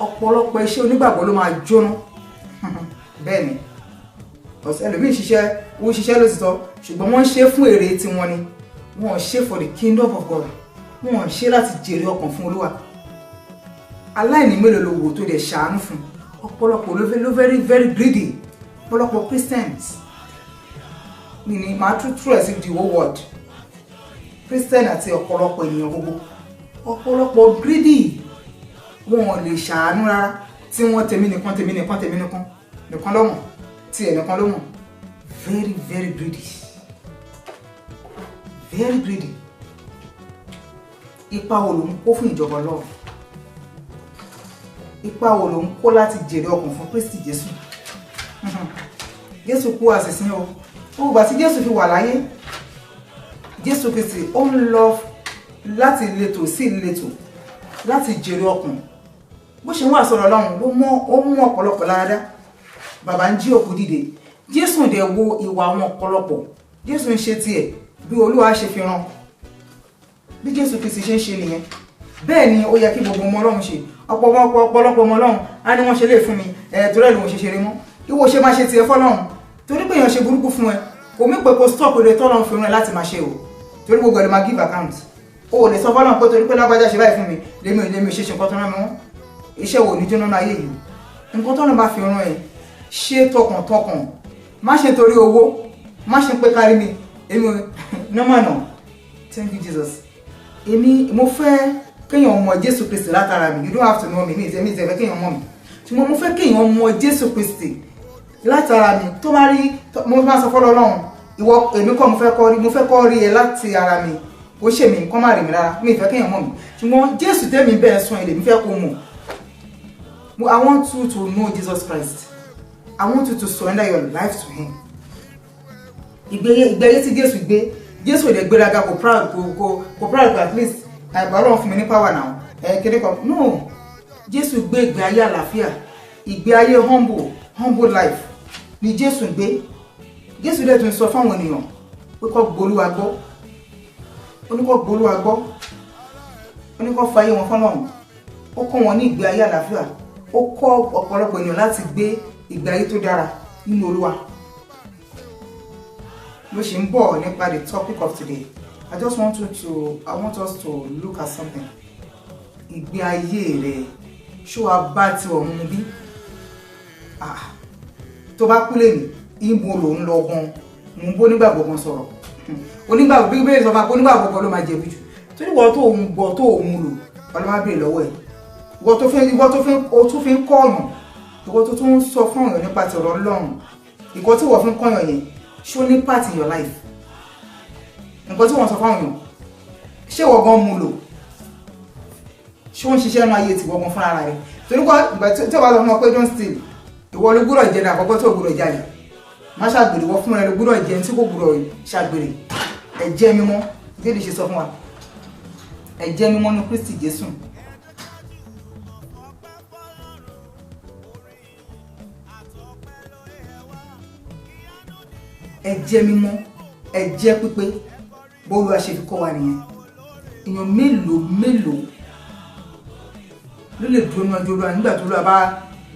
ọ̀pọ̀lọpọ̀ iṣẹ́ onígbàgbọ́ ló máa jóná bẹ́ẹ̀ ni ẹlòmíì ṣiṣẹ́ lóòótọ́ ṣùgbọ́n wọ́n ṣe fún èrè tiwọn ni wọ́n ṣe for the kingdom of God wọ́n ṣe láti jèrè ọkàn fún Olúwa aláìní mélòó ló wò tó dẹ̀ ṣàánú fún ọ̀pọ̀lọpọ̀ ló very greedy ọ̀pọ̀lọpọ̀ Christians ni máa tútù ẹ̀ sí the whole world Christian àti ọ̀pọ̀lọpọ̀ ènìyàn gbogbo ọ̀pọ̀lọpọ̀ greedy wọn lè ṣàánú rárá tí wọ́n tèmi nìkan lọ́mọ̀ tí ẹ̀ nìkan lọ́mọ̀ very greedy ipa wo ló ń kó fún ìjọba Ọlọ́run ipa wo ló ń kó láti jèrè ọkàn fún Kristi Jésù Jésù kú àṣìṣin o gbogbo àti Jésù fi wà láyé Jésù Kristi ó ń lọ láti ìletò sí ìletò láti jèrè ọkàn bó ṣe ń wà sọ̀rọ̀ Ọlọ́run ó mú ọ̀pọ̀lọpọ̀ láradá bàbá ń jí òkú dìde Jésù dẹ̀ wo ìwà àwọn ọ̀pọ̀lọpọ̀ Jésù ń ṣe tiẹ̀ bí Olúwa ṣe fi rán bí Jésù Kristi ṣe ń ṣe nìyẹn bẹ́ẹ̀ ni ó yẹ kí gbogbo ọmọ Ọlọ́run ṣe ọ̀pọ̀lọpọ̀ ọmọ Ọlọ́run á ní wọ́n ṣe lè fún mi torí ẹ̀ ló ń ṣe ṣeré mọ́ ìwọ ṣe máa ṣe tiẹ̀ fọ́lọ́run torí pé èèyàn ṣe burúkú fún ẹ kò mí pé kó stop rẹ tọ́lọ́run fi rán ẹ láti máa ṣe o torí gbogbo ẹ̀ ló máa give account o lè sọ fọ́lọ́run pé torí pé lágbájá ṣe báyìí fún mi lèmi ò ṣe nǹkan tó rán mi wọ́n iṣẹ́ wo ní jóná náà ayé yìí nǹkan tọ́lọ́run bá fi rán ẹ ṣe tọkàntọkàn má ṣe torí owó má ṣe pé kárí mi èmi nọ́mọ̀nà thank you Jesus èmi mo fẹ́ kéèyàn mọ Jésù Kristi látara mi you don't have to know me mi ìtẹ̀fẹ́ kéèyàn mọ̀ mi ṣùgbọ́n mo fẹ́ kéèyàn mọ Jésù Kristi látara mi tó bá rí mo máa sọ fọ́lọ́ Ọlọ́run ìwọ èmi kọ́ mo fẹ́ kọ́ rí ẹ láti ara mi ó ṣe mi kọ́ má rí mi rárá mi ìfẹ́ kéèyàn mọ̀ mi ṣùgbọ́n Jésù tẹ́mi bẹ́ẹ̀ sọ ilé mi fẹ́ kó mọ̀ I want you to know Jesus Christ I want you to surrender your life to him ìgbéyé tí Jésù gbé Jésù lè gbéraga kò proud at least Ọlọ́run fún mi ní power now kéde kan no Jésù gbé ìgbé ayé àlàáfíà ìgbé ayé humble life ni Jésù gbé Jésù dẹ̀ tún sọ fáwọn ènìyàn pé kó gbólúwa gbọ́ oníkó gbólúwa gbọ́ oníkó fàyè wọn fọ́lọ́run ó kọ́ wọn ní ìgbé ayé àlàáfíà ó kọ́ ọ̀pọ̀lọpọ̀ ènìyàn láti gbé ìgbé ayé tó dára nínú Olúwa ló ṣe ń bọ̀ nípa the topic of today I want us to look at something ìgbé ayé rẹ ṣó wa bá ti ọ̀run bí tó bá kú lè ní ìbò ló ń lọ gan mò ń bó nígbàgbọ́ gan sọ̀rọ̀ onígbàgbọ́ bí bẹ́ẹ̀ sọ fún onígbàgbọ́ gan ló máa jẹ̀bi jù torí wọ́n tó ń gbọ́ tó ń lò ọlọ́mọ bèèrè lọ́wọ́ ẹ̀ ìwọ tó fi ń kọ́ ọ̀nà ìwọ tó tún sọ fún ọ̀yàn nípa ti ọ̀rọ̀ Ọlọ́run ìkọ́ tí wọ́n fi ń kọ́ ọ̀yàn yẹn ṣó ní part in your life nǹkan tí wọ́n sọ fún ọ̀yàn ṣé wọ́n gan mú lò ṣó ń ṣiṣẹ́ nínú ayé tí wọ́n gan fúnra rẹ̀ torí pé ìgbà tí wọ́n bá lọ fún ọ pé don't steal ìwọ ló gbúdọ̀ jẹ́ ní àkọ́kọ́ tó gbúdọ̀ jáde má ṣàgbèrè wọ́n fúnra rẹ̀ ló gbúdọ̀ jẹ́ tí kò gbúdọ̀ ṣàgbèrè ẹ̀jẹ̀ mímọ́ Jésù ṣe sọ fún wa ẹ̀jẹ̀ mímọ́ ní Kristi Jésù ẹ̀jẹ̀ mímọ́ ẹ̀jẹ̀ pípé bọ́ọ̀lù àṣẹ fi kọ́ wa nìyẹn èèyàn mélòó ló lè dúró níwájú Olúwa nígbà tó Olúwa bá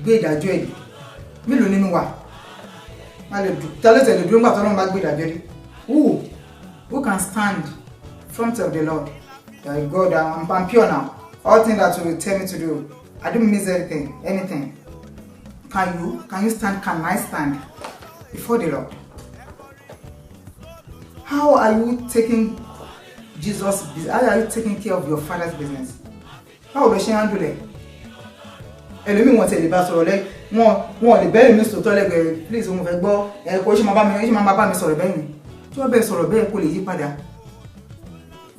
gbé ìdájọ́ ẹ̀ mélòó nínú wa má lè dùn tẹ́lẹ̀tẹ̀ lè dúró nígbà tó Ọlọ́run bá gbé ìdájọ́ ẹ̀ who can stand front of the Lord. That God, I'm pure now. All things that you will tell me to do, I don't miss anything. Can you stand? Can I stand before the Lord? How are you taking Jesus' business? How are you taking care of your Father's business? How will she handle it? Ẹlòmíì wọ́n tẹ̀lé bá sọ̀rọ̀ lẹ́ wọ́n lè bẹ́ẹ̀ mi sọ̀tọ̀ lẹ́gbẹ̀ẹ́ please òun fẹ́ gbọ́ ẹ̀kọ́ ṣe máa bá mi sọ̀rọ̀ bẹ́ẹ̀ ni tí wọ́n bẹ́ẹ̀ sọ̀rọ̀ bẹ́ẹ̀ kò lè yí padà.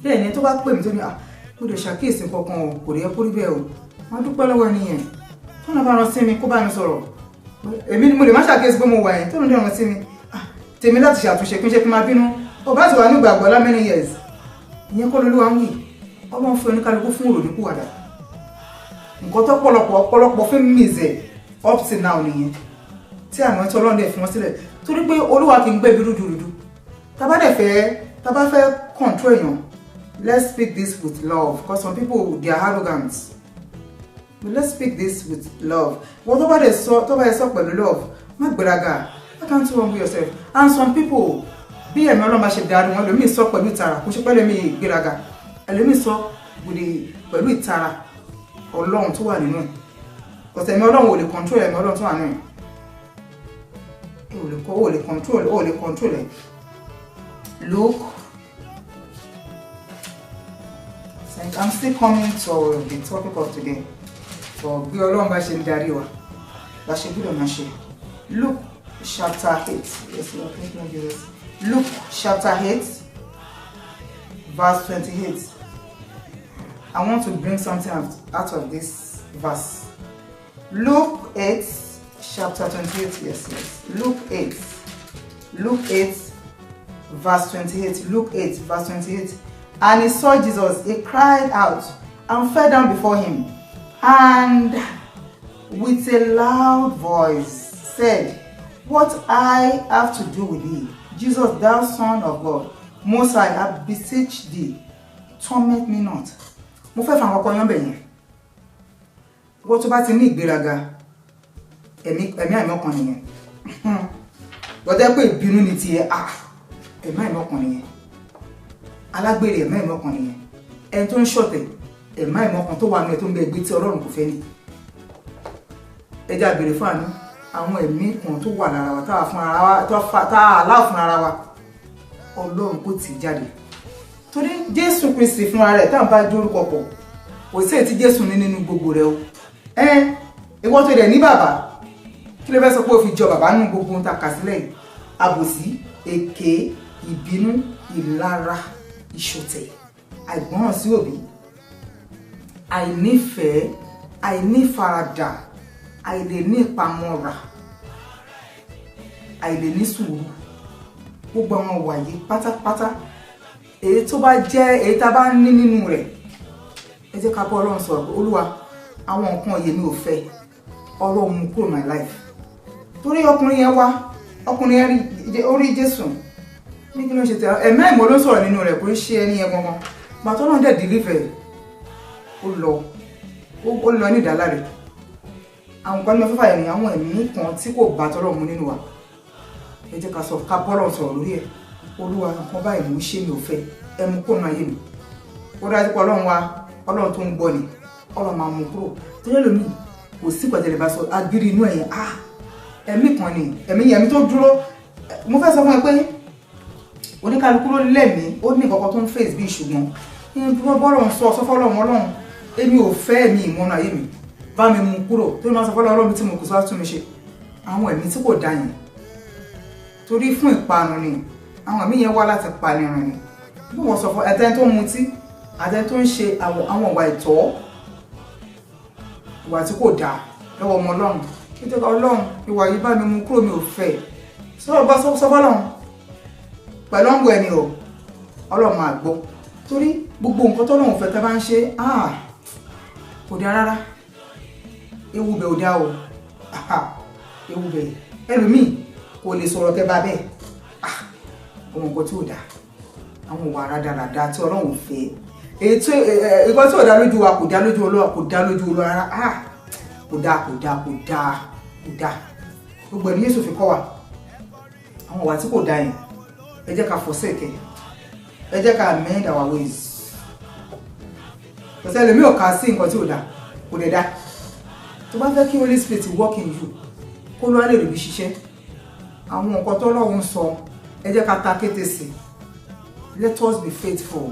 Bẹ́ẹ̀ ni tó bá pè mí tó ní mo lè ṣàkíyèsí kankan o kò lè yẹ kó rí bẹ́ẹ̀ o wọ́n dúpẹ́ lọ́wọ́ ẹnìyẹn tó náà bá rán sí mi kó bá mi sọ̀rọ̀ èmi ni mo lè má ṣàkíyèsí pé mo wà yẹn tó náà rán sí mi tèmi láti ṣàtúnṣe kí n ṣe kí n máa bínú ó bá ti wà ní ìgbàgbọ́ lá many years ìyẹn kọ́ lolúwa ń wì ọlọ́run fún oníkálukú fún òròníkúwàdà nǹkan tó pọ̀lọpọ̀ fún mìíze up till now nìyẹn tí àwọn tí ọlọ́run dẹ̀ fi wọ́n sílẹ̀ torí pé olúwa kì í gbé bí rúdurùdu tá bá fẹ́ control èèyàn. Let's speak this with love because some people they are arrogant. But let's speak this with love. What about the sọ pẹ̀lú love? Má gbéraga. Why can't you humble yourself? And some people bí ẹ̀mí Ọlọ́run bá ṣe darí wọn lómi sọ pẹ̀lú ìtara kò ṣe pẹ̀lú ẹ̀mí gbéraga. Ẹlòmíì sọ pẹ̀lú ìtara Ọlọ́run tó wà nínú ẹ̀. Because ẹ̀mí Ọlọ́run ò lè control ẹ̀mí Ọlọ́run tó wà nínú ẹ̀. Ó lè control ẹ̀. Look. I'm still coming to the topic of today. For bí Ọlọ́run bá ṣe ń darí wa, bá ṣe gbọ́dọ̀ máa ṣe. Luke chapter 8. Yes, Lord, thank you, Jesus. Luke chapter 8, verse 28. I want to bring something out of this verse. Luke 8, chapter 28. Yes. Luke 8, verse 28. Luke 8, verse 28. And he saw Jesus, he cried out and fell down before him, and with a loud voice said, What I have to do with thee, Jesus, thou Son of God, Most High, I beseech thee, torment me not. Mo fẹ́ fà ọkọ yan be yẹn. Wo tó bá ti ní ìgbéraga, ẹ̀mí àìmọ̀kan nìyẹn. Bo de pé ìbínú ni tiẹ̀, ẹ̀mí àìmọ̀kan nìyẹn. Alágbèrè ẹ̀mí àìmọ̀kan nìyẹn. Ẹni tó ń ṣọ̀tẹ̀ ẹ̀mí àìmọ̀kan tó wà ní ẹ̀ tó ń bẹ gbé tí Ọlọ́run kò fẹ́ ni. Ẹ já béèrè fún àánú àwọn ẹ̀mí kan tó wà lára wa tá fún ara wa tá alá fún ara wa. Ọlọ́run kò tì jáde. Torí Jésù Kristi fún ara rẹ̀ tá bá dórúkọ pọ̀. Kò sí ètí Jésù ní nínú gbogbo rẹ̀ o. Ìwọ tó dẹ̀ ní bàbá. Kí ló fẹ́ sọ pé ó fi jọ bàbá nínú gbogbo ohun tá kà sílẹ̀ yìí? Àbòsí, èké, ìbínú, ìlara, ìṣọ̀tẹ̀, àìgbọràn sí òbí, àìnífẹ̀ẹ́, àìnífaradà, àìlè ní ìpamọ́ra, àìlè ní sùúrù. Gbogbo àwọn wàyí pátápátá èyí tó bá jẹ́ èyí tá bá ní nínú rẹ̀ ẹ jẹ́ ká bọ́ Ọlọ́run sọ̀rọ̀ pé Olúwa àwọn nǹkan yìí mi ò fẹ́ Ọlọ́run mú kúrò my life. Torí ọkùnrin yẹn wá ọkùnrin yẹn orí Jésù ní kí ló ṣe tẹ ẹ̀mí àìmọ́ ló sọ̀rọ̀ nínú rẹ̀ kò ń ṣe ẹni yẹn gangan gbàtọ́ náà dẹ̀ deliver ó lọ ní ìdáláre. Àwọn kan ní ọfẹ́fà ẹ̀rìn àwọn ẹ̀mí kan tí kò bá tọ́lọ̀ mú nínú wa ẹ jẹ́ ká sọ ká bọ́lọ̀ sọ̀rọ̀ lórí ẹ̀. Olúwa nǹkan báyìí mò ń ṣe mi ò fẹ́ ẹ mú kúrò náà yé mi. Ó dájú pé Ọlọ́run wa Ọlọ́run tó ń gbọ́ ni Ọlọ́run máa mú kúrò. Torí ẹlòmíì kò sí pẹ̀tẹ́lẹ̀ bá sọ agbírí inú ẹ̀yìn ẹ̀mí kan ni ẹ̀mí tó dúró. Mo fẹ́ sọ fún ẹ pé oníkálukú ló lẹ́mìí ó ní nǹkan tó ń face bí ṣùgbọ́n ìdúró bọ́lọ̀ ń sọ fọ́lọ́run Ọlọ́run èmi ò fẹ́ ẹ̀mí ìmọ̀nà ayé mi bá mi mú kúrò tó ní máa sọ fọ́lọ́run Ọlọ́run tí mo kò sọ tún mi ṣe. Àwọn ẹ̀mí tí kò dá yẹn torí fún ìpanu ni àwọn ẹ̀mí yẹn wá láti panirun ni. Bí wọ́n sọ fún ẹ̀tẹ́ tó ń mutí àtẹ́ tó ń ṣe àwọn ìwà ìtọ́ ìwà tí kò dáa lọ́wọ́ ọmọ Ọlọ́run nítorí Ọlọ́run ìwà yìí bá mi mú kúrò mi ò fẹ́ sọ̀rọ̀ bá sọ fọ́lọ́run pẹ̀lú ọ̀gbọ̀ ẹni o Ọlọ́run máa gbọ́. Torí gbogbo nǹkan tó lọ́wọ́ fẹ́ tá bá ń ṣe kò dá rárá ewu bẹ̀ ò dá o ewu bẹ̀ ẹlòmíì kò lè sọ̀rọ̀ kẹ́ bá bẹ́ẹ̀ àwọn nǹkan tí ò dá àwọn ìwà rádaràda tí Ọlọ́run fẹ́ èyí tí nǹkan tí ò dá lójú wa kò dá lójú Olúwa kò dá lójú Olúwa rárá kò dá gbogbo ẹni Jésù fi kọ́ wa àwọn ìwà tí kò dá yẹn ẹ jẹ́ ká forsake ẹ jẹ́ ká amend our ways. Kò sẹ́lẹ̀ mi ò kà sí nǹkan tí ò dá kò dẹ̀ dá. Tó bá fẹ́ kí Holy Spirit work in you kó ló wá lè rí bí ṣiṣẹ́. Àwọn nǹkan tó Ọlọ́run sọ ẹ jẹ́ ká ta kété sí. Let us be faithful.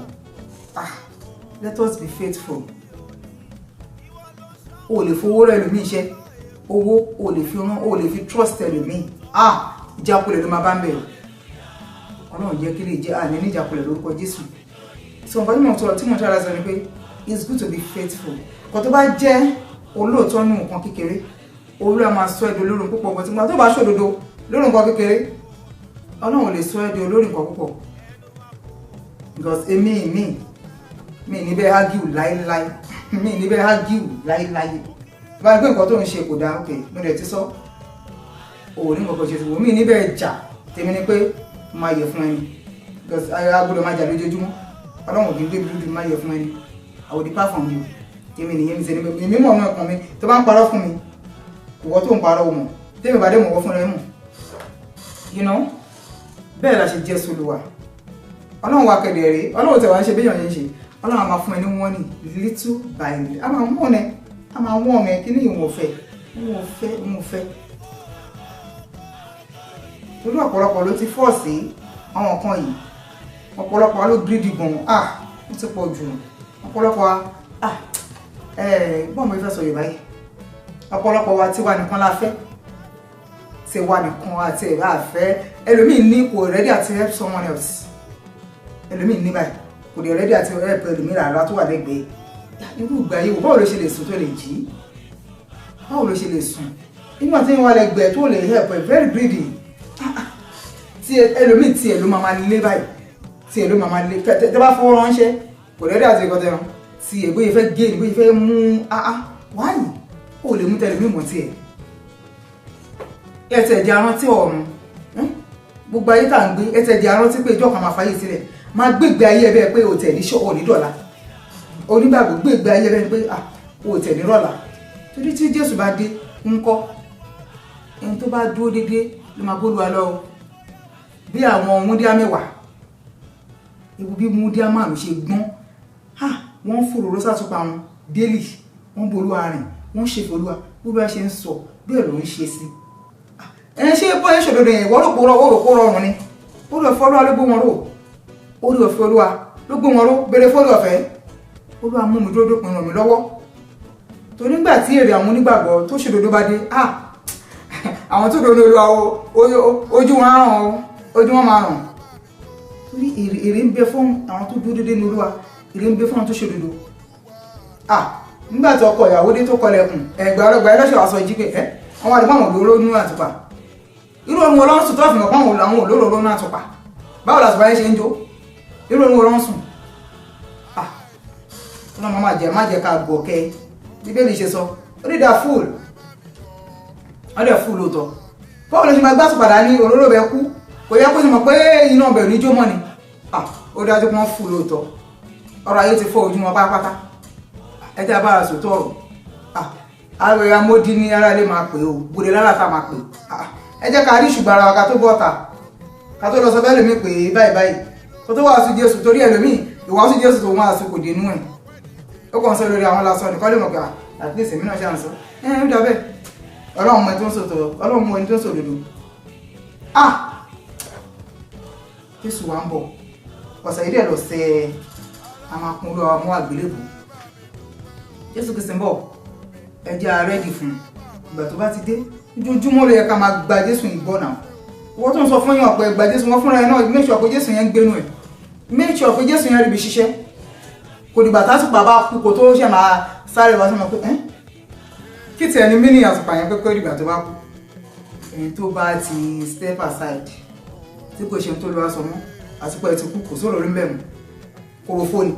Let us be faithful. O lè fowó rẹ̀ lómi iṣẹ́. Owó o lè fi rán, o lè fi trust ẹlòmíì. Ìjákulẹ̀ ló máa bá ń bẹ̀rù. Ọlọ́run jẹ́ kí lè jẹ́ àní ní ìjákulẹ̀ lórúkọ Jésù. So nǹkan tí mo tọ́ra sọ ni pé it's good to be faithful. Nǹkan tó bá jẹ́ olóòótọ́ nù nǹkan kékeré, Olúwa máa sọ ẹ̀dọ̀ lórí púpọ̀. But nígbà tó bá ṣòdodo lórí nǹkan kékeré, Ọlọ́run lè sọ ẹ̀dọ̀ lórí nǹkan púpọ̀. Because èmi ní bẹ́ẹ̀ argue láíláí. Mi ní bẹ́ẹ̀ argue láíláí. Bá gbé nǹkan tó ń ṣe kò dáa, okay, mo dẹ̀ ti sọ. O ní nǹkan kan ṣe sí wo. Mi ní bẹ́ẹ̀ jà. Tèmi ni pé máa yẹ fún ẹni. Because agbọ́dọ̀ máa jà lójoojúmọ́. Ọlọ́run kì í gbé bí máa yẹ fún ẹni. I will depart from you. Tèmi nìyẹn mi ṣe ni mi mọ̀ ọ̀nà ọkàn mi. Tó bá ń parọ́ fún mi, ìwọ tó ń parọ́ o mọ̀. Tèmi bá dé mọ̀ wọ́ fún rẹ mọ̀. You know? Bẹ́ẹ̀ la ṣe jẹ́ Olúwa. Ọlọ́run wa kẹ̀dẹ̀ rèé. Ọlọ́run tẹ̀ wá ń ṣe bí èèyàn yẹn ń ṣe. Ọlọ́run á máa fún ẹ ní wọ́n ní little by little. A máa wọ́n ẹ kí ní ìwọ̀n fẹ́. Torí ọ̀pọ̀lọpọ̀ ló ti fọ́ sí àwọn kan yìí. Ọ̀pọ̀lọpọ̀ ló greedy gan. Ó ti pọ̀ jù. Ọ̀pọ̀lọpọ̀ bọ́n mo fẹ́ sọ Yorùbá yìí. Ọ̀pọ̀lọpọ̀ wa tiwa nìkan la fẹ́. Tiwa nìkan àti ẹ̀rọ àfẹ́. Ẹlòmíì ní kò ready àti help someone else. Ẹlòmíì ní báyìí kò dẹ̀ ready àti help ẹlòmíì rárá tó wà lẹ́gbẹ̀ẹ́. Irú ìgbà yìí báwo ló ṣe lè sùn tó lè jí? Báwo ló ṣe lè sùn? Nígbà tí wọ́n wà lẹ́gbẹ̀ẹ́ tó lè help ẹ very greedy. Tí ẹlòmíì tí ẹ ló máa lé báyìí. Tí ẹ ló máa lé. Tẹ́ bá fọwọ́ ránṣẹ́ kò ready àti ẹ̀kọ́ tẹ̀ràn. Tí ẹ bóyá fẹ́ gé bóyá fẹ́ mú wáyì. Ó lè mú tẹlòmíì mọ̀ tí ẹ. Ẹ̀tẹ̀ di arántí ọ̀run. Gbogbo ayé tá ń gbé ẹ̀tẹ̀ di arántí pé ìjọ kan máa fàyè sílẹ̀. Máa gbégbé ayé ẹ bẹ́ẹ̀ pé o tẹ̀ ní ṣọ́ọ̀ ní dọ̀la. Onígbàgbọ́ gbégbé ayé ẹ bẹ́ẹ̀ pé o tẹ̀ ní rọ̀la. Torí tí Jésù bá dé ńkọ́ ẹni tó bá dúró dédé ló máa gbóluwa lọ. Bí àwọn múdíá 10 ewu bí múdíá 5 ṣe gbọ́n wọ́n fòrò sátúpa wọn délì wọ́n bolúwa rìn wọ́n ṣe folúwa bó bá ṣe ń sọ bẹ́ẹ̀ ló ń ṣe sí. Ṣé bọ́ ẹ ṣòdodo yẹn wọ́n rò rọrùn ni ó lọ fọ́ Olúwa ló gbé wọn ró ó lọ fọ́ Olúwa ló gbé wọn ró béèrè fọ́lọ́ ọ̀fẹ́ Olúwa mú mi dúró pin ràn mí lọ́wọ́. Torí nígbà tí èrè àwọn onígbàgbọ́ tó ṣòdodo bá dé àwọn tó dodo Olúwa ojú wọn máa ràn. Torí èrè ń bẹ fún àwọn tó dúró dédé ní Olúwa, èrè ń bẹ fún àwọn tó ṣòdodo. Nígbà tí ọkọ ìyàwó dé tó kọlẹ̀kùn ẹgbẹ́ ọlọ́gbà ẹlọ́ṣẹ̀ wá sọ jí pé àwọn àdìpọ̀ àwọn olóró nínú àtùpà. Irú ohun Ọlọ́run sùn tó fi mọ̀ pé àwọn olóró nínú àtùpà. Báwo làtùpà yẹn ṣe ń jó? Irú ohun Ọlọ́run sùn. Ọlọ́run má jẹ́ ká gbọ́ kẹ́. Bíbélì ṣe sọ ó dé dá fúl. Ó dẹ̀ fúl lóòótọ́. Báwo ló ṣe máa gbásùn padà ní olóró bẹ kú? Kò yẹ kó ṣe mọ̀ pé iná ọbẹ̀ ní jó mọ́ ni. Ó dájú pé wọ́n fúl lóòótọ́. Ọ̀rọ̀ ayé ti fọ́ ojú wọn pátápátá. Ẹ jẹ́ abára sòótọ́ ọ̀rọ̀. Àwẹ̀ amódí ní ara ilé máa pè ó, gbòdè lára ká máa pè. Ẹ jẹ́ ká rí ṣùgbọ́n ara wa ká tó bọ́ta. Ká tó lọ sọ bẹ́ẹ̀ lómi pé báyìí. Kó tó wá sí Jésù torí ẹlòmíì ìwà sí Jésù tó máa sọ kò dénú ẹ̀. Ó kàn sọ lórí àwọn lásán nìkan lè mọ̀ pé at least èmi náà ṣe à ń sọ. Ó dà bẹ́ẹ̀. Ọlọ́run mọ ẹni tó ń sòtò, Ọlọ́run mọ ẹni tó ń sòdodo. Jésù wá ń bọ̀. Ọ̀sẹ̀ yìí dẹ̀ lọ sẹ́ àwọn akúnlọ́ ọmọ àgbélébù. Jésù Kristi ń bọ̀. Ẹ jẹ́ a ready fún ìgbà tó bá ti dé. Ojoojúmọ́ ló yẹ ká máa gba Jésù ìbọn náà. Wọ́n tó ń sọ fún yàn pé gba Jésù wọn fúnra ẹ̀ náà make sure pé Jésù yẹn ń gbénu ẹ̀. Make sure pé Jésù yẹn rí ibi ṣiṣẹ́. Kò dìgbà tásùpà bá kú kó tó ṣe máa sáré wá sí ọmọ pé kí tiẹ̀ ní mínì àsùpà yẹn pé dìgbà tó bá kú. Ẹni tó bá ti step aside tí kò ṣe tó lọ́wọ́ sọ mọ́ àsùpà ẹ̀ ti kú kò sóòrò rí mbẹ̀mù. Kòròfó ni.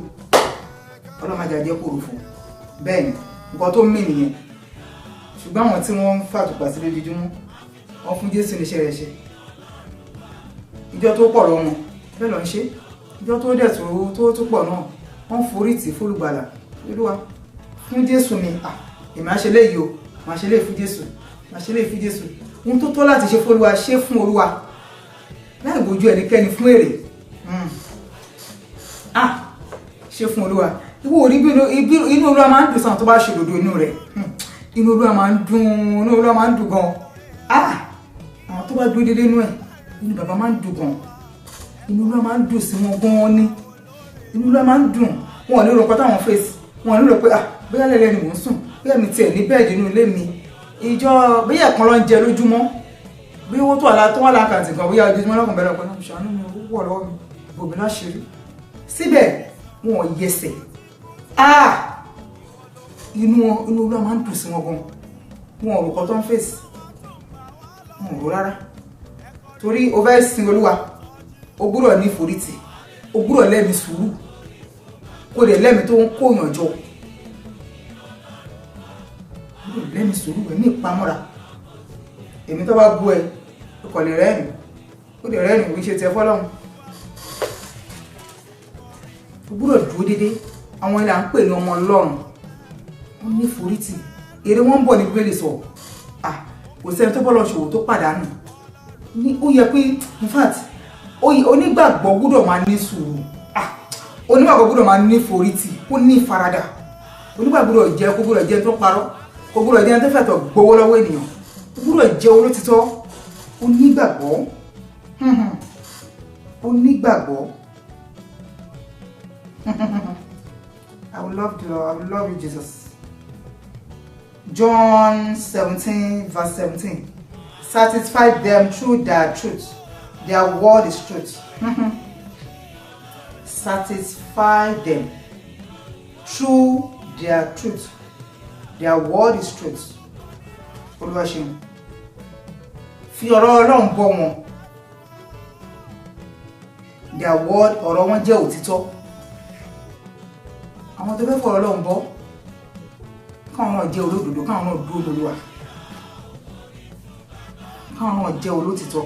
Ọlọ́mọdé jẹ́ kòròfó. Bẹ́ẹ̀ ni nǹkan tó mì nìyẹn. Ṣùgbọ́n àwọn tí wọ́n ń fàtùpà sí lójoojúmọ́ wọ́n fún Jésù níṣẹ́ rẹ̀ ṣe. Ìjọ tó pọ̀ lọ wọn bẹ́ẹ̀ lọ ń ṣe. Ìjọ tó dẹ̀ tó pọ̀ náà wọ́n forí tì fólùgbàlà. Olúwa fún Jésù mi èmi á ṣe léyìí o màá ṣe léyìí fún Jésù màá ṣe léyìí fún Jésù. Ohun tó tọ́ láti ṣe fólúwa ṣe fún Olúwa láì bójú ẹnikẹ́ni fún èrè. ṣe fún Olúwa ìwọ orí inú Olúwa máa ń dùn sàn tó bá ṣe òdodo inú rẹ̀ inú Olúwa máa ń dùn gan àwọn tó bá dúró dédé inú ẹ̀ inú bàbá máa ń dùn gan inú Olúwa máa ń dùn sí wọn gan ní inú Olúwa máa ń dùn wọn ò ní rò pé táwọn fèsì wọn ò ní rò pé bóyá lẹ́lẹ́ ni mò ń sùn bóyá mi tiẹ̀ ní bẹ́ẹ̀dì inú ilé mi ìjọ bóyá ẹ̀kan ló ń jẹ lójúmọ́ bí owó tó wà lákàntì kan bóyá ojoojúmọ́ lọ́kàn bẹ̀rẹ̀ pẹ̀lú ṣàánú mi owó wọ̀ lọ́wọ́ mi bòmí láṣìírí síbẹ̀ wọn ò yẹsẹ̀ inú Olúwa máa ń dùn sí wọn gan wọn ò rò kọ́ tó ń fèsì wọn ò rò rárá torí o fẹ́ sin Olúwa o gbúdọ̀ ní ìforítì o gbúdọ̀ lẹ́mi sùúrù kó lè lẹ́mi tó ń kóyàn jọ lẹ́mi sùúrù rẹ̀ ní ìpamọ́ra èmi tó bá bú ẹ o kò lè rẹ́rìn ó lè rẹ́rìn wí ṣe tẹ fọ́lọ́run o gbúdọ̀ dúró dédé àwọn ilẹ̀ à ń pè ní ọmọ Ọlọ́run wọ́n ní ìforítì èrè wọn ń bọ̀ ní Bíbélì sọ kò sẹ́ni tó bọ́lọ̀ ṣòwò tó pàdánù ní ó yẹ pé in fact onígbàgbọ́ gbúdọ̀ máa ní sùúrù onígbàgbọ́ gbúdọ̀ máa ní ìforítì kó ní ìfaradà onígbàgbọ́ gbúdọ̀ jẹ́ kó gbúdọ̀ jẹ́ tó parọ́ kó gbúdọ̀ jẹ́ tó fẹ̀tọ̀ gbowó lọ́wọ́ ènìyàn kó gbúdọ̀ jẹ́ olótìtọ́ onígbàgbọ́ I will love the Lord. I will love you, Jesus. John 17 verse 17. Satisfy them through their truth. Their word is truth. Satisfy them through their truth. Their word is truth. Olúwaṣeun. Fi ọ̀rọ̀ Ọlọ́run bọ́ wọn. Their word, ọ̀rọ̀ wọn jẹ́ òtítọ́. Àwọn tó fẹ́ fọ̀rọ̀ Ọlọ́run bọ́ káwọn náà jẹ́ olódodo, káwọn náà dúró lóluwà, káwọn náà jẹ́ olótìtọ́.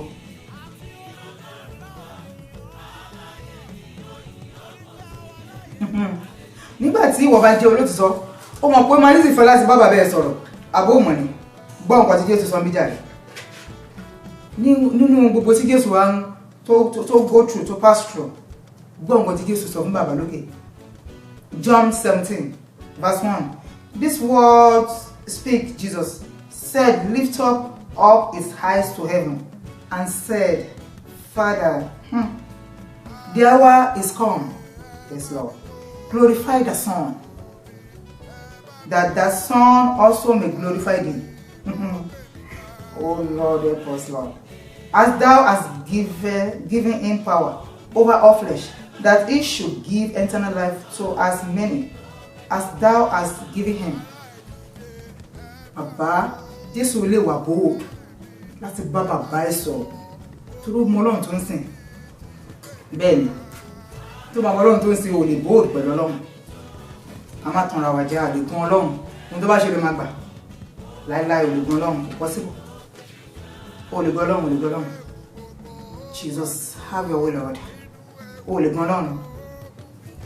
Nígbà tí ìwọ bá jẹ́ olótìtọ́ ó mọ̀ pé máa ní sì fẹ́ láti bá bàbá ẹ sọ̀rọ̀ àbó mọ̀ ni gbọ́ nǹkan tí Jésù sọ ń bí jàre nínú gbogbo tí Jésù wá ń tó go through tó pass through gbọ́ nǹkan tí Jésù sọ fún bàbá lókè. John 17 verse 1. This words speak Jesus said, lift up his eyes to heaven and said, Father, the hour is come. Yes, Lord. Glorify the Son, that the Son also may glorify thee. Oh Lord, help us, Lord. As thou hast given him power over all flesh, that he should give eternal life to as many as thou hast given him. Bàbá, Jésù lè wà bold láti bá bàbá ẹ sọ̀rọ̀ tó ló mọ Ọlọ́run tó ń sìn. Bẹ́ẹ̀ni, tó bá mọ Ọlọ́run tó ń sìn ò lè bold pẹ̀lú Ọlọ́run. A máa tanra wa jẹ́ àlèkún Ọlọ́run. Ohun tó bá ṣe lè máa gbà. Láíláí olùgbọ́n Ọlọ́run kò possible. Olùgbọ́n Ọlọ́run, olùgbọ́n Ọlọ́run. Jesus, have your way, Lord. Olùgbọ́n Ọlọ́run.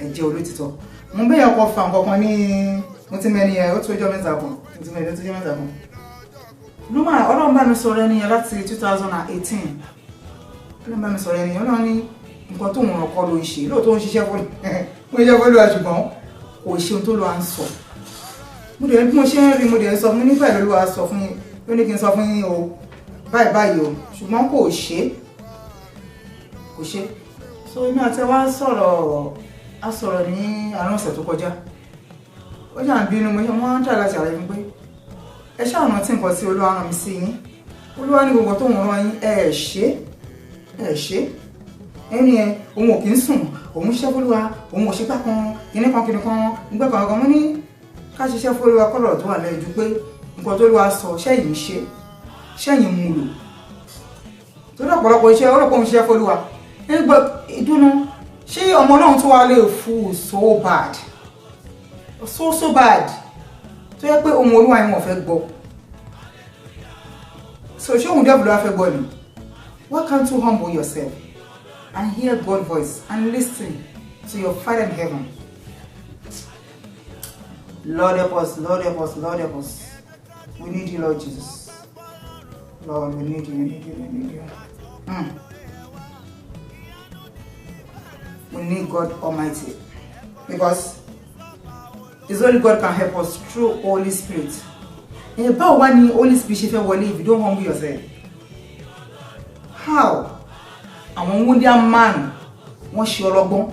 Ẹ jẹ́ olótìtọ́. Mo bẹ́ẹ̀ ọkọ̀ fa nǹkan kan ní mo ti mẹ́ni ẹ̀ ó tó ọjọ́ mẹ́ta kan. Mo ti mẹ́ni ó tó ọjọ́ mẹ́ta kan. Numa Ọlọ́run bá mi sọ̀rọ̀ ẹni yẹn láti 2018. Ọlọ́run bá mi sọ̀rọ̀ ẹni yẹn Ọlọ́run ní nǹkan tó ń ràn kọ́ ló ń ṣe lóòótọ́ ń ṣiṣẹ́ fún Olúwa ṣùgbọ́n kò ṣe ohun tó lọ à ń sọ. Mo dẹ̀ bí mo ṣe ń rí mo dẹ̀ sọ fún nígbà ìlú Olúwa sọ fún yín ló ní kí n sọ fún yín o báyìí o ṣùgbọ́n kò ṣe. So inú àti wá sọ̀rọ̀ ní àárín ọ̀sẹ̀ tó kọjá. Ó jà ń bínú mo ṣe wọ́n ń tà láti àlàyé fún pé ẹ ṣáà rántí nǹkan tí Olúwa rán mi sí yín. Olúwa ní gbogbo tó ń rán yín ẹ ṣe. Ẹni ẹ òun ò kì í sùn òun ṣiṣẹ́ f'Olúwa òun ò ṣe gbá kan kíní kan nígbà kan mo ní ká ṣiṣẹ́ f'Olúwa kọ́lọ̀ tó wà lẹ́jú pé nǹkan tó Olúwa sọ ṣẹ́yìn mú lò. Torí ọ̀pọ̀lọpọ̀ iṣẹ́ ọlọ́pọ̀ ń ṣiṣẹ́ f'Olúwa nígbà ìdúnú ṣé ọmọ náà tó wà lè fún so bad tó yẹ pé ohun Olúwa yẹn wọ́n fẹ́ gbọ́. So ṣé òun dẹ́bùlọ́ fẹ́ gbọ́ ni? Why can't you humble yourself and hear God's voice and listen to your Father in heaven? Lord help us, Lord help us, Lord help us. We need you, Lord Jesus. Lord, we need you. We we need God Almighty, because it's only God can help us through Holy Spirit. And báwo wá ní Holy Spirit ṣe fẹ́ wọlé if you don't humble yourself? How? Àwọn wúndíá man wọ́n ṣe ọlọ́gbọ́n,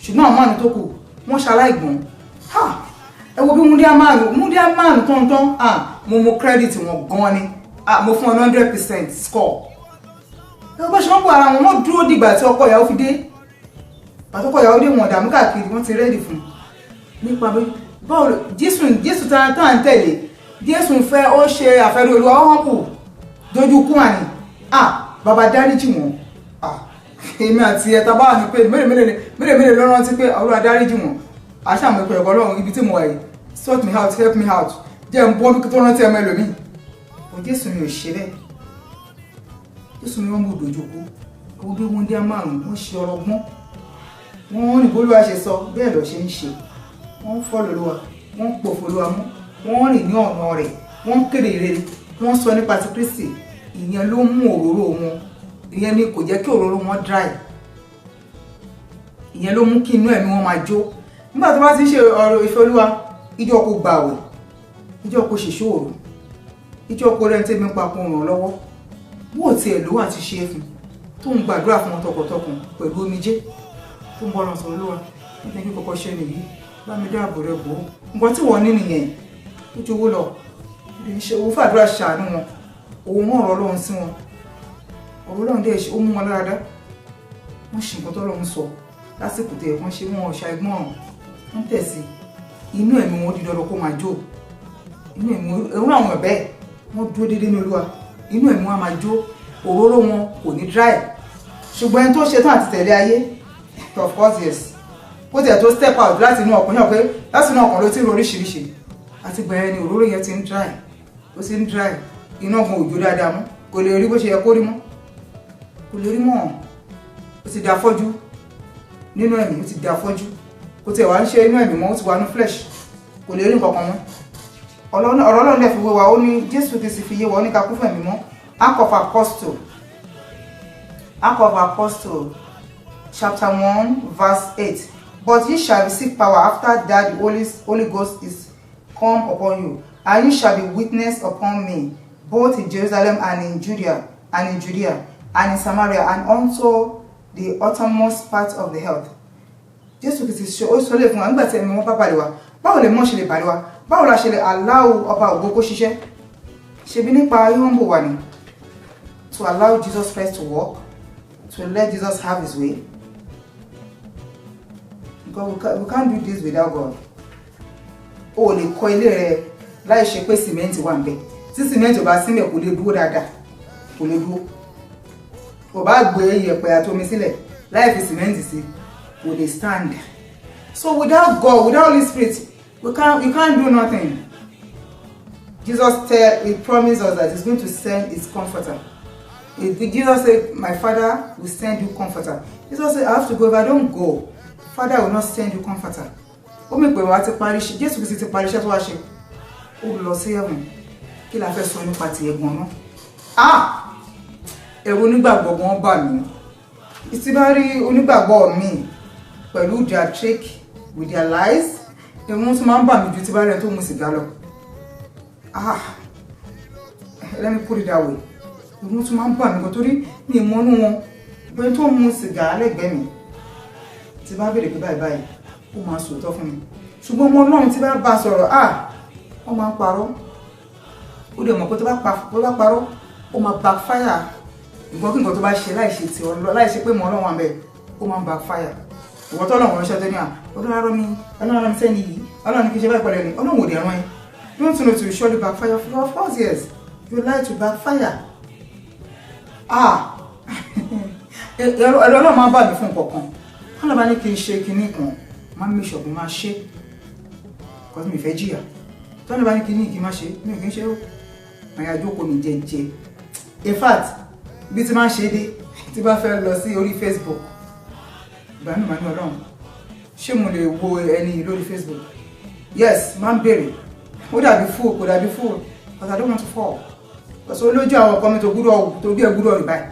ṣùgbọ́n àwọn man tó kù wọ́n ṣaláìgbọ́n. Ẹ wo bí wúndíá man tọ́ntọ́n, mo credit wọn gan ni, mo fún wọn 100% score. Ẹ bá ṣe wọ́n bọ̀ ara wọn dúró dìgbà tí ọkọ ìyàwó fi dé. Àtọ́kọ ìyàwó dé wọn dààmú káàkiri, wọ́n ti ready fún nípa bí báwo Jésù tá ń tẹ̀lé. Jésù fẹ́ ó ṣe àfẹ́rí Olúwa ó hàn kù dojú kú àní. Bàbá dáríjì wọn. Èmi àti ẹ̀ta bá wà ní pé mẹ́rẹ̀mẹ́rẹ̀ ló rántí pé Olúwa dáríjì wọn. Àṣàmọ̀ ìpẹ̀rẹ̀ Ọlọ́run ibi tí mo wà yìí, sort me out, help me out. Jẹ́ ń bọ́ bí tó rántí ẹmọ ẹlòmíì. Jésù mi ò ṣe bẹ́ẹ̀. Jésù mi wọ́n mú dojú kú. Owó bí wọ́n dé márùn-ún wọ́n ṣe ọlọ́gbọ́n. Wọ́n ní bólúwa ṣe sọ bẹ́ẹ̀ lọ ṣe ń ṣe. Wọ́n fọ́ lọ́lọ́wà, wọ́n pòfò lọ́wà mú. Wọ́n rìn ní ọ̀nà rẹ̀, wọ́n kéde ìrere, wọ́n sọ nípa ti Kristi. Ìyẹn ló mú òróró wọn, ìyẹn ni kò jẹ́ kí òróró wọn dry. Ìyẹn ló mú kí inú ẹ̀mí wọn máa jó. Nígbà tó bá ti ń ṣe ọ̀rọ̀ ìfẹ́ Olúwa, ìjọ kò gbààwẹ̀, ìjọ kò ṣèṣòro, ìjọ kò rẹ̀ ń tẹ́mi papọ̀ ràn lọ́wọ́. Wọ́n ò tiẹ̀ lówó àti ṣe é fún, tó ń gbàdúrà fún wọn tọkàntọkàn pẹ̀lú omijé, tó ń bọ́ lọ sọ Olúwa, nítorí kí kọ́kọ́ ṣẹ́ nìyí, bá mi dáàbò rẹ̀ bò ó. Nǹkan tí wọ́n ní nìyẹn. Ojú owó lọ ṣe owó fàdúrà ṣàánú wọn, òun mọ̀ ọ̀rọ̀ Ọlọ́run sí wọn, ọ̀rọ̀ Ọlọ́run dẹ̀ ṣe ó mú wọn láradá, wọ́n ṣe nǹkan tọ́lọ́run sọ lásìkò tẹ̀ wọ́n ṣe wọn ọ̀ṣà ẹgbọ́n wọn tẹ̀sí inú ẹ̀mí wọn dídọ́ lọ kó máa jó, inú ẹ̀mí ẹ̀rú àwọn ẹ̀bẹ́ wọn dúró déédéé ní Olúwa, inú ẹ̀mí wọn máa jó, òróró wọn kò ní dry. Ṣùgbọ́n ẹni tó ṣe tán àti tẹ̀lé ayé, of course yes, kó tẹ̀ tó step out láti inú ọkàn yàn pé láti inú ọkàn ló ti rí oríṣiríṣi. Àti gbẹ̀rẹ̀ ni òróró yẹn ti ń dry, ó ti ń dry, iná gan òjò dáadáa mú, kò lè rí bó ṣe yẹ kó rí mọ́, kò lè rí mọ́, ó ti da fọ́jú nínú ẹ̀mí, ó ti da fọ́jú, kò tẹ̀ wá ń ṣe inú ẹ̀mí mọ́, ó ti wà ní flesh, kò lè rí nǹkan kan mọ́. Ọ̀rọ̀ Ọlọ́run dẹ̀ fi wé wa, ó ní Jésù ti sì fi yé wa, ó ní ká kún fún ẹ̀mí mọ́. Act of Apostle chapter 1 verse 8. But ye shall receive power after that the Holy Ghost is come upon you, and you shall be witness upon me, both in Jerusalem and in Judea, and in Samaria, and unto the uttermost part of the earth. Jésù Kristi ṣe ó sọ lè fún wa nígbà tí ẹ̀mí wọn bá balẹ̀ wa, báwo lè mọ́ ṣe lè balẹ̀ wa, báwo la ṣe lè allow ọba ògo kó ṣiṣẹ́. Ṣebí nípa humble wa ni, to allow Jesus Christ to walk, to let Jesus have his way. Because we can't do this without God. O lè kọ́ ilé rẹ láì ṣe pé sìmẹ́ǹtì wà ńbẹ̀. Tí sìmẹ́ǹtì ò bá sílẹ̀ kò lè dúró dáadáa, kò lè dúró. Kò bá gbé iyẹ̀pẹ̀ àti omi sílẹ̀ láì fi sìmẹ́ǹtì sí, kò lè stand. So without God, without Holy Spirit, we can't do nothing. He promised us that he's going to send his comforter. Jesus said, my Father will send you comforter. Jesus said, I have to go. If I don't go, Father will not send you comforter. Ó mi pè wá ti parí ṣe, Jésù Kristi ti parí iṣẹ́ tó wá ṣe. Ó lọ sí heaven. Kí la fẹ́ sọ nípa ti ẹ̀gbọ́n náà? Ẹ̀rù onígbàgbọ́ gan bà mí. Ìtì bá rí onígbàgbọ́ mi pẹ̀lú their trick with their lies, ẹ̀rù tún máa ń bà mí ju ti bá rẹ̀ tó mu sìgá lọ. Let me put it that way. Ẹ̀rù tún máa ń bà mí gan torí mi ìmọ̀nú wọn. Bẹ́ẹ̀ tó mu sìgá lẹ́gbẹ̀ẹ́ mi. Tí bá bèrè pé báyìí báyìí, ó máa sòótọ́ fún mi. Ṣùgbọ́n ọmọ Ọlọ́run tí bá bá sọ̀rọ̀, wọ́n máa ń parọ́. Ó dẹ̀ mọ̀ pé tó bá parọ́, ó máa backfire. Ìgbọ́n kí nǹkan tó bá ṣe láìṣe tí láìṣe pé mọ̀ Ọlọ́run wà ńbẹ̀, ó máa backfire. Ìwọ́n tó Ọlọ́run ránṣẹ́ tó ní Ọlọ́run mi sẹ́ni yìí, Ọlọ́run kì í ṣe báyìí pẹ̀lú ẹni, Ọlọ́run ò dẹ̀ rán ẹ. You want to know to surely backfire? Of course, yes. You like to backfire. Ọlọ́run máa ń bà mí fún nǹkan kan. Ọlọ́run bá ní kí n ṣe kinní kan, máa ń make sure máa ṣe. Because mi fẹ́ jìyà. Tọ́lá bá ní kinní kí n máa ṣe, mi ò kí n ṣe ó. Màá jókòó mi jẹ́jẹ́. In fact, bí ti máa ń ṣe dé, tí bá fẹ́ lọ sí orí Facebook, ìgbà mi máa ní Ọlọ́run. Ṣé mo lè wo ẹni lórí Facebook? Yes, máa ń bèrè. Ó dàbí fool, kò dàbí fool, but I don't want to fall. Because olójú àwọn ọkọ mi tó bí ẹ gbúdọ̀ rí báyìí.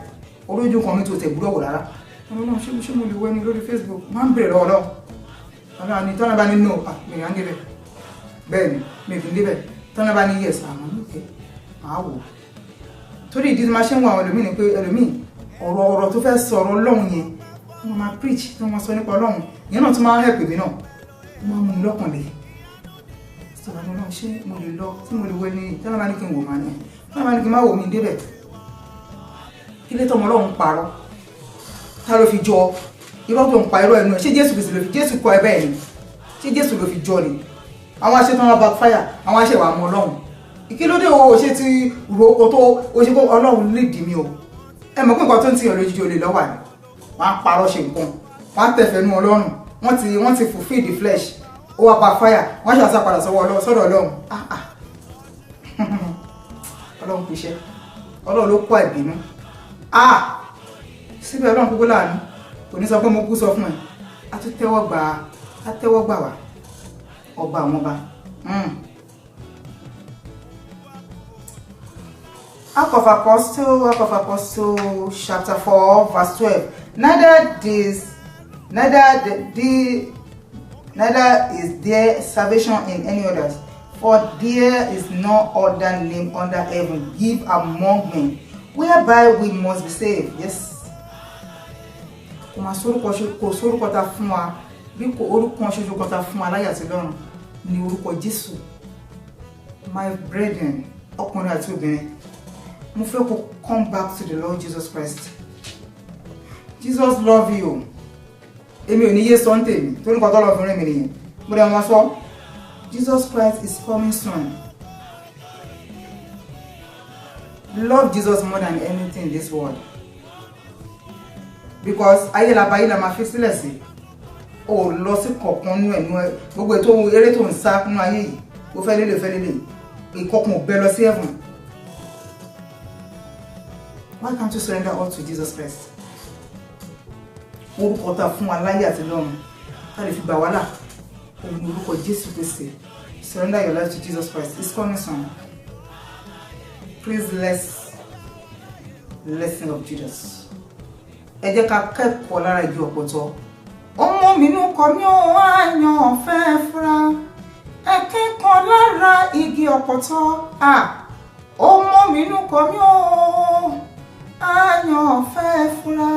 Olójú kan mi tó tẹ̀ gbúdọ̀ wò rárá. Ọlọ́run ṣé mo lè wọ ẹni lórí Facebook máa ń bèrè lọ́wọ́ Ọlọ́run. Ọlọ́run ni tọ́nà bá ní no mi à ń débẹ̀ bẹ́ẹ̀ ni mi kì í débẹ̀ tọ́nà bá ní yes àmọ́ lókè máa wò. Torí ìdí tí máa ṣe ń wọ àwọn ẹlòmíì ni pé ẹlòmíì ọ̀rọ̀ tó fẹ́ sọ̀rọ̀ Ọlọ́run yẹn wọ́n máa preach tí wọ́n sọ nípa Ọlọ́run yẹn náà tún máa help mi náà wọ́n máa mú mi lọ́kàn lé. Sọ̀rọ̀ Ọlọ́run ṣé mo lè lọ tí mo lè wọ ẹni tọ́nà bá ní kí n wò máa ní tọ́nà bá ní kí n má wò mí débẹ̀. Kí lé tọmọ Ọlọ́run parọ́ ta ló fi jọ irọ́ tó ń pa irọ́ ẹnu ẹ̀ ṣé Jésù Kristi ló fi Jésù kọ ẹ bẹ́ẹ̀ ni ṣé Jésù ló fi jọ ni àwọn aṣetán wa backfire àwọn aṣẹwà mọ Ọlọ́run ìkílódé o ṣe ti ro oko tó o ṣe kó Ọlọ́run lè dì mí o ẹ mọ̀ pé nǹkan tó ń tiyàn lójijì olè lọ́wọ́ ni wọ́n á parọ́ ṣe nǹkan wọ́n á tẹ̀fẹ̀ nu Ọlọ́run wọ́n ti fulfill the flesh ó wá backfire wọ́n ṣe àṣà padà sọ́dọ̀ Ọlọ́run Ọlọ́run kò ṣe Ọlọ́run ló kọ́ ìbínú síbẹ̀ Ọlọ́run kúkú láàánú kò ní sọ pé mo kú sọ fún ẹ a tún tẹ́wọ́ gbà wá ọba àwọn ọba. Act of Apostle chapter 4 verse 12. Neither is there salvation in any others, for there is no other name under heaven given among men whereby we must be saved. Yes. Kò sórúkọ ta fún wa bí kò orúkọ ṣoṣo kan ta fún wa láyé àti lọ́run ní orúkọ Jésù. My brethren, ọkùnrin àti obìnrin, mo fẹ́ kó come back to the Lord Jesus Christ. Jesus love you. Èmi ò ní yé sọ ń tèmi torí nǹkan tó lọ fún mi nìyẹn. Mo dẹ̀ wọ́n sọ Jesus Christ is coming soon. Love Jesus more than anything in this world. Because ayé la máa fi sílẹ̀ sí o lọ sí kọ̀ọ̀kan nú ẹ̀ gbogbo ètò eré tó ń sá nínú ayé yìí o fẹ́ lélẹ̀ ìkọ̀kan ò bẹ lọ sí heaven. Why can't you surrender all to Jesus Christ? Orúkọ ta fún wa láyé àti lọ́run tá lè fi gbà wá là òun ni orúkọ Jésù Kristi. Surrender your life to Jesus Christ. It's coming soon. Please lesson of Jesus. Ẹ jẹ́ ká kẹ́kọ̀ọ́ lára igi ọ̀pọ̀tọ́. Ọmọ mi nú kọ mí ó àyàn fẹ́ fura. Ẹ kẹ́kọ̀ọ́ lára igi ọ̀pọ̀tọ́. Ọmọ mi nú kọ mí ó àyàn fẹ́ fura.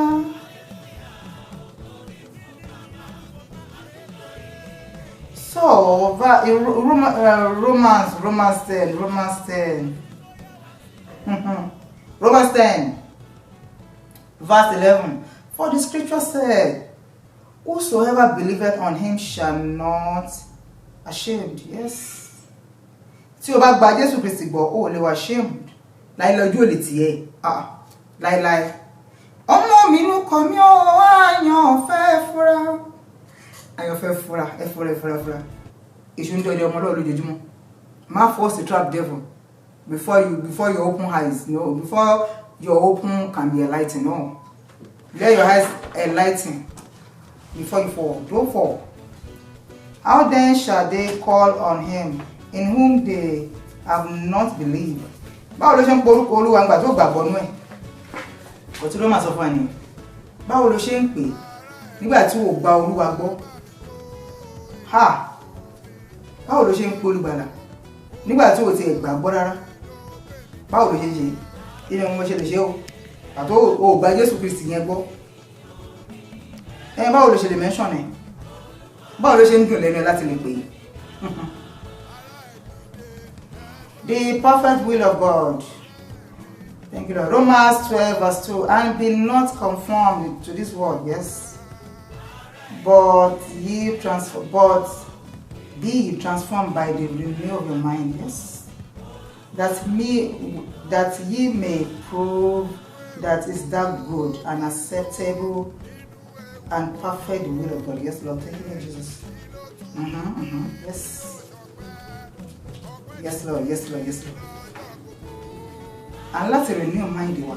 So, Romans 10. Verse 11. For the scripture said, whosoever believeth on him shall not ashamed. Yes. Tí o bá gba Jésù Kristi gbọ́, o lè wá ashamed. Láìlọ́jú ò lè tiẹ̀. Láìláì. Ọmọ mi nú kọ mí ó àyàn fẹ́ fura. Àyàn fẹ́ fura, ẹ fura. Èṣù ń dọdẹ ọmọ lọ́wọ́ lójoojúmọ́. Má force the trap devil before you open eyes. No, before your open can be enlightened. No. Let your eyes enlighten before you fall. Don't fall. How then shall they call on him in whom they have not believed? Báwo ló ṣe ń porúkọ Olúwa ńgbà tó gbàgbọ́ nú ẹ̀? Kò tí ló máa sọ fún ẹni. Báwo ló ṣe ń pè nígbà tí o gba Olúwa gbọ́? Báwo ló ṣe ń pe olùgbàlà nígbà tí o ti gbàgbọ́ rárá? Báwo ló ṣe ṣe? Ilé wọn ṣe lè ṣe o àtó o gba Jésù Kristi yẹn gbọ́. Báwo ló ṣe lè mention ẹ̀? Báwo ló ṣe ń dùn lẹ́nu láti lè pè é? The perfect will of God. Thank you, Lord. Romans 12 verse 2. And be not conformed to this world, yes, but be transformed by the renewal of your mind, yes, that ye may prove that is that good and acceptable and perfect the will of God. Yes, Lord. Thank you, Jesus. Yes, Lord. Yes, Lord. And let's renew mind wa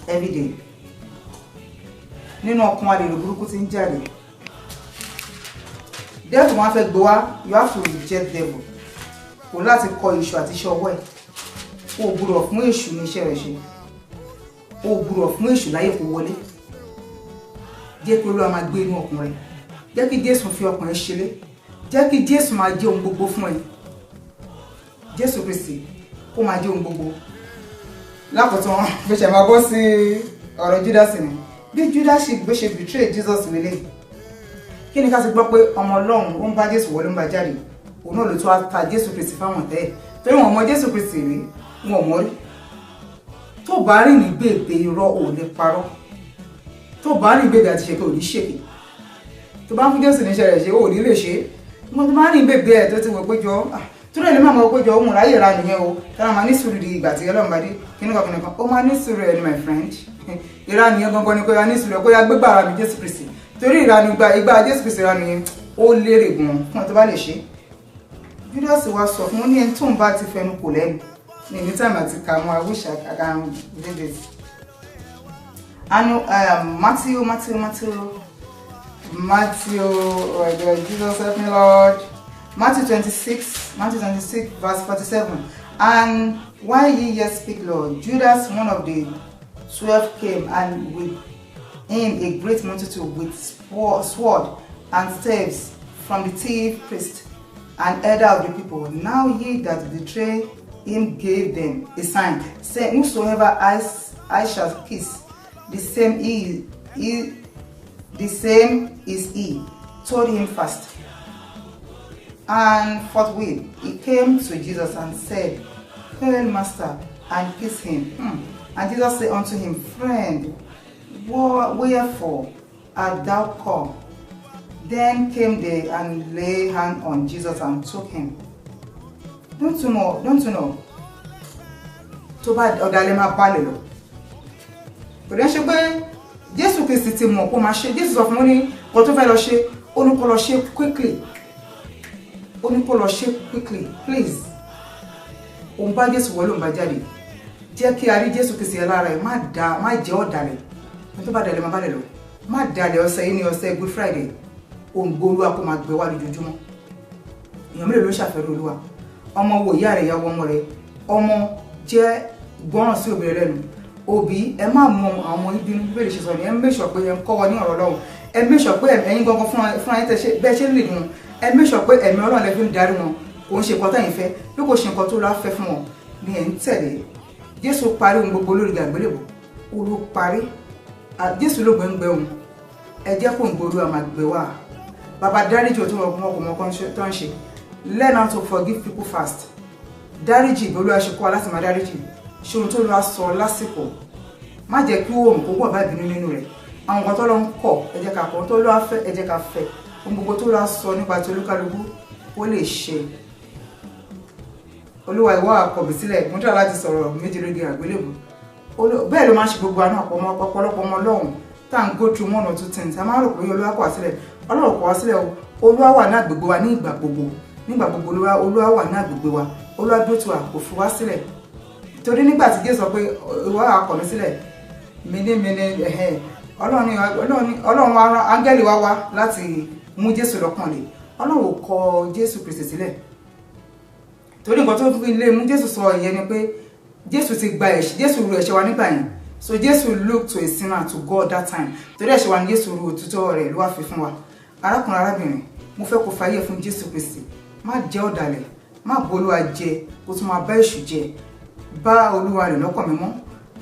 every day. Nínú ọkàn wa lè ro burúkú tí ń jáde. Devil máa fẹ́ gbé wá, you have to reject devil. Kò láti kọ èṣù àti iṣẹ́ ọwọ́ ẹ̀. O gbúdọ̀ fún èṣù ní iṣẹ́ rẹ̀ ṣe. O gbúdọ̀ fún èṣù láyé kó wọlé. jẹ́ kí Olúwa máa gbé inú ọkàn rẹ, jẹ́ kí Jésù fi ọkàn rẹ ṣeré, jẹ́ kí Jésù máa jẹ́ ohun gbogbo fún ẹ. Jésù Kristi kó máa jẹ́ ohun gbogbo. Lákòótán bí ṣe máa bọ́ sí ọ̀rọ̀ Judas ni bí Judas bó ṣe betray Jesus lélẹ̀. Kí ni ká ti gbọ́ pé ọmọ Ọlọ́run ó ń bá Jésù wọlé ń bá jáde, òun náà ló tún wá ta Jésù Kristi fáwọn tẹ́ ẹ̀ torí wọn mọ Jésù Kristi rí, wọn ò mọ̀ rí. Tó bá rìn ní bèbè irọ́ ò lè parọ́, tó bá rìn bèbè àti ṣèké ò ní ṣèké, tó bá ń fún Jésù níṣẹ́ rẹ̀ ṣe ò ní lè ṣe. Mo tó bá rìn bèbè ẹ̀ tó ti wọ̀ pé jọ tó lè máa mọ̀ pé jọ òun ráyè ra nìyẹn o, tára máa ní sùúrù di ìgbà tí Ọlọ́run bá dé kíníkan ó máa ní sùúrù ẹni my friend. Ìra nìyẹn gangan ni kó ya ní sùúrù kó ya gbégbá ara mi Jésù Kristi torí ìranu ìgbà Jésù Kristi ìranu yẹn ó lérè gan fún ọ tó bá lè ṣe. Judas wa sọ fún ní ẹni tó ń bá ti fẹnu kò lẹ́nu ní ní time àti kà mọ́ I wish I can read it. And Matthew, oh God, Jesus help me Lord. Matthew 26 verse 47. And while ye yet speak, Lord, Judas, one of the 12, came, and with him a great multitude with sword and staves from the chief priest and elder of the people. Now he that betrayed him gave them a sign, saying, whosoever I shall kiss, the same is he. Told him fast. And forthwith he came to Jesus and said, Hail, Master, and kissed him. And Jesus said unto him, Friend, wherefore art thou come? Then came they and laid hand on Jesus and took him. Don't you know? Tó bá ọ̀dàlẹ̀ máa balẹ̀ lọ. Kò dẹ́ ṣe pé Jésù Kristi ti mọ̀ kó máa ṣe. Jésù sọ fún ní kó tó fẹ́ lọ ṣe, ó ní kó lọ ṣe quickly. Ó ní kó lọ ṣe quickly, please. Òun bá Jésù wọlé òun bá jáde. Jẹ́ kí a rí Jésù Kristi lára ẹ̀ má jẹ́ ọ̀dàlẹ̀. Tó bá dàlẹ̀ máa balẹ̀ lọ. Má dàlẹ̀ ọ̀sẹ̀ yìí ní ọ̀sẹ̀ Good Friday. Òun gbólúwa kó máa gbé wá lójoojúmọ́. Èèyàn mélòó ló ṣàfẹ́rẹ́ Olúwa? Ọmọ wo ìyá rẹ̀ ìyàwó ọmọ rẹ̀? Ọmọ jẹ́ gbọ́ràn sí òbí rẹ̀ lẹ́nu. Òbí ẹ má mọ àwọn ìbínú bẹ́ẹ̀ ṣe sọ ní ẹ make sure pé ẹ ń kọ́ wọn ní ọ̀rọ̀ Ọlọ́run. Ẹ make sure pé ẹ̀yin gangan fún ayé tẹ́ bẹ́ẹ̀ ṣe lè wọn. Ẹ make sure pé ẹ̀mí Ọlọ́run lẹ fi ń darí wọn. Kò ń ṣe nǹkan tẹ́yin fẹ́, bí kò ṣe nǹkan tó lọ́ fẹ́ fún wọn ni ẹ̀ ń tẹ̀lé. Jésù parí ohun gbogbo lórí àgbélébùú. Ó ló parí. Jésù ló gbẹ̀ngbẹ̀ òun. Ẹ jẹ́ kó ń gbòòrò àmàgbé wà. Bàbá dáríjì ò tó ọmọ kan tó ń ṣe. Learn how to forgive people fast. Dáríjì bí Olúwa ṣe kọ́ wa láti máa dáríjì. Ṣé ohun tó lọ́wọ́ sọ lásìkò. Má jẹ́ kí òun kó wọ̀ bá ìbínú nínú rẹ̀. Àwọn nǹkan tó lọ́ ń kọ̀ ẹ jẹ́ ká kọ́, tó lọ́wọ́ fẹ́ ẹ jẹ́ ká fẹ́. Ohun gbogbo tó lọ́wọ́ sọ nípa ti olúkálukú ó lè ṣe. Olúwa ìwọ àkọ́bí sílẹ̀ mo try láti sọ̀rọ̀ méjì lórí àgbélébùú. Bẹ́ẹ̀ ló máa ń ṣe gbogbo àná ọ̀pọ̀lọpọ̀ ọmọ Ọlọ́run tá à ń go through 1 or 2 things. A máa rò pé Olúwa kọ̀ wá sílẹ̀. Ọlọ́run kọ̀ wá sílẹ̀ o. Olúwa wà ní agbègbè wa ní ìgbà gbogbo. Nígbà gbogbo Olúwa wà ní agbègbè wa. Olúwa dúró tì wá kò fi wá sílẹ̀. Torí nígbà tí Jésù sọ pé ìwọ àkọ̀ mí sílẹ̀ Ọlọ́run wa áńgẹ́lì wá láti mú Jésù lọ́kàn lé. Ọlọ́run kọ̀ Jésù Kristi sílẹ̀. Torí nǹkan tó fi lè mú Jésù sọ ìyẹn ni pé Jésù ti gba ẹ̀ṣẹ̀, Jésù ru ẹ̀ṣẹ̀ wa nígbà yẹn. So Jésù look to a sinner to God that time. Torí ẹ̀ṣẹ̀ wa ni Jésù ru òtítọ́ rẹ̀ ló wá fi fún wa. Arákùnrin arábìnrin, mo fẹ́ kó fàyè fún Jésù Kristi. Má jẹ́ ọ̀dàlẹ̀, má b'Olúwa jẹ, kó tún máa bá èṣù jẹ. Bá Olúwa rẹ̀ lọ́kàn mímọ́,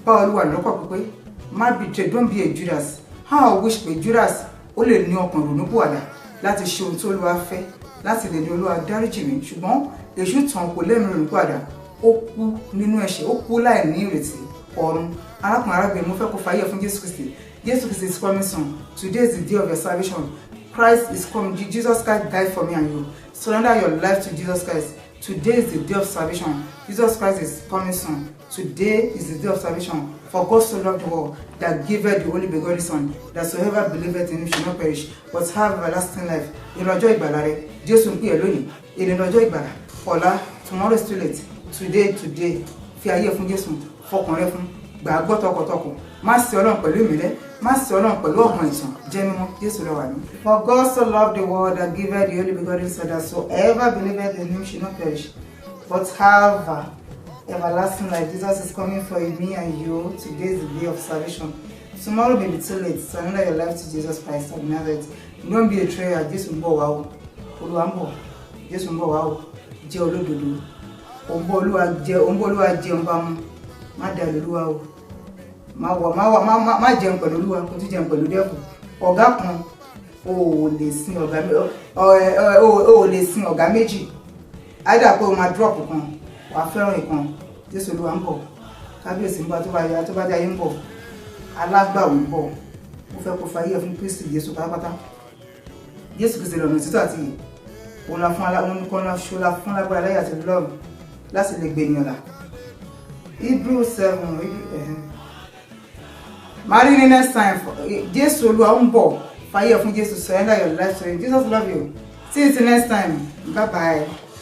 bá Olúwa rẹ̀ lọ́kàn pípé. Má betray, don't be a Judas. How I wish pé Judas ó lè ní ọkàn ronúpìwàdà láti ṣe ohun tí Olúwa fẹ́, láti lè ní Olúwa dáríjì mi. Ṣùgbọ́n èṣù tàn kò lẹ́nu ronúpìwàdà. Ó kú nínú ẹ̀ṣẹ̀, ó kú láì ní ìrètí ọ̀run. Arákùnrin arábìnrin, mo fẹ́ kó fàyè fún Jésù Kristi. Jesus Christ is coming soon. Today is the day of your salvation. Christ is coming. Jesus Christ died for me and you. Surrender your life to Jesus Christ. Today is the day of salvation. Jesus Christ is coming soon. Today is the day of salvation. For God so loved the world that giveth the only begotten Son, that whoever believeth in him should not perish, but have everlasting life. Ìrọ̀jọ́ ìgbàlà rẹ̀, Jésù ń pè ẹ́ lónìí. Ìrọ̀jọ́ ìgbàlà, ọ̀la, tomorrow is too late. Today, fi ayé fún Jésù, fọkàn rẹ fún, gbàgbọ́ tọkàntọkàn. Má sí Ọlọ́run pẹ̀lú ìmẹ́lẹ́, má sí Ọlọ́run pẹ̀lú ọ̀gbọ̀n ìtàn, jẹ́ mímọ́, Jésù ló wà ní. For God so loved the world that giveth the only begotten Son, that whoever believeth in him should not perish, but have everlasting life. Jesus is coming for me and you. Today is the day of salvation. Tomorrow may be too late. Surrender your life to Jesus Christ of Nazareth. Don't be a traitor. Jésù ń bọ̀ wá o. Olúwa ń bọ̀. Jésù ń bọ̀ wá o. Jẹ́ olódodo. Òǹbọ̀ Olúwa jẹun bá mu. Má dà lólúwa o. Má jẹun pẹ̀lú Olúwa kó tún jẹun pẹ̀lú dẹ́kun. Ọ̀gá kan o lè sin ọ̀gá méjì. Either pé o máa drop kan, wàá fẹ́ràn ìkan. Jésù Olúwa ń bọ̀. Kábíyèsí ń bọ̀ tó bá jẹ́ ayé ń bọ̀. Alágbàwí ń bọ̀. Mo fẹ́ kó fayé fún Kristi Jésù pátápátá. Jésù Kristi lọ́nà títọ́ àti yìí. Òun la fún lágbára láyé àti lọ́run láti lè gbé ènìyàn là. Hebrews 7. Marry me next time. Jésù Olúwa ń bọ̀. Fayé fún Jésù. Surrender your life to him. Jesus love you. See you till next time. Bye bye.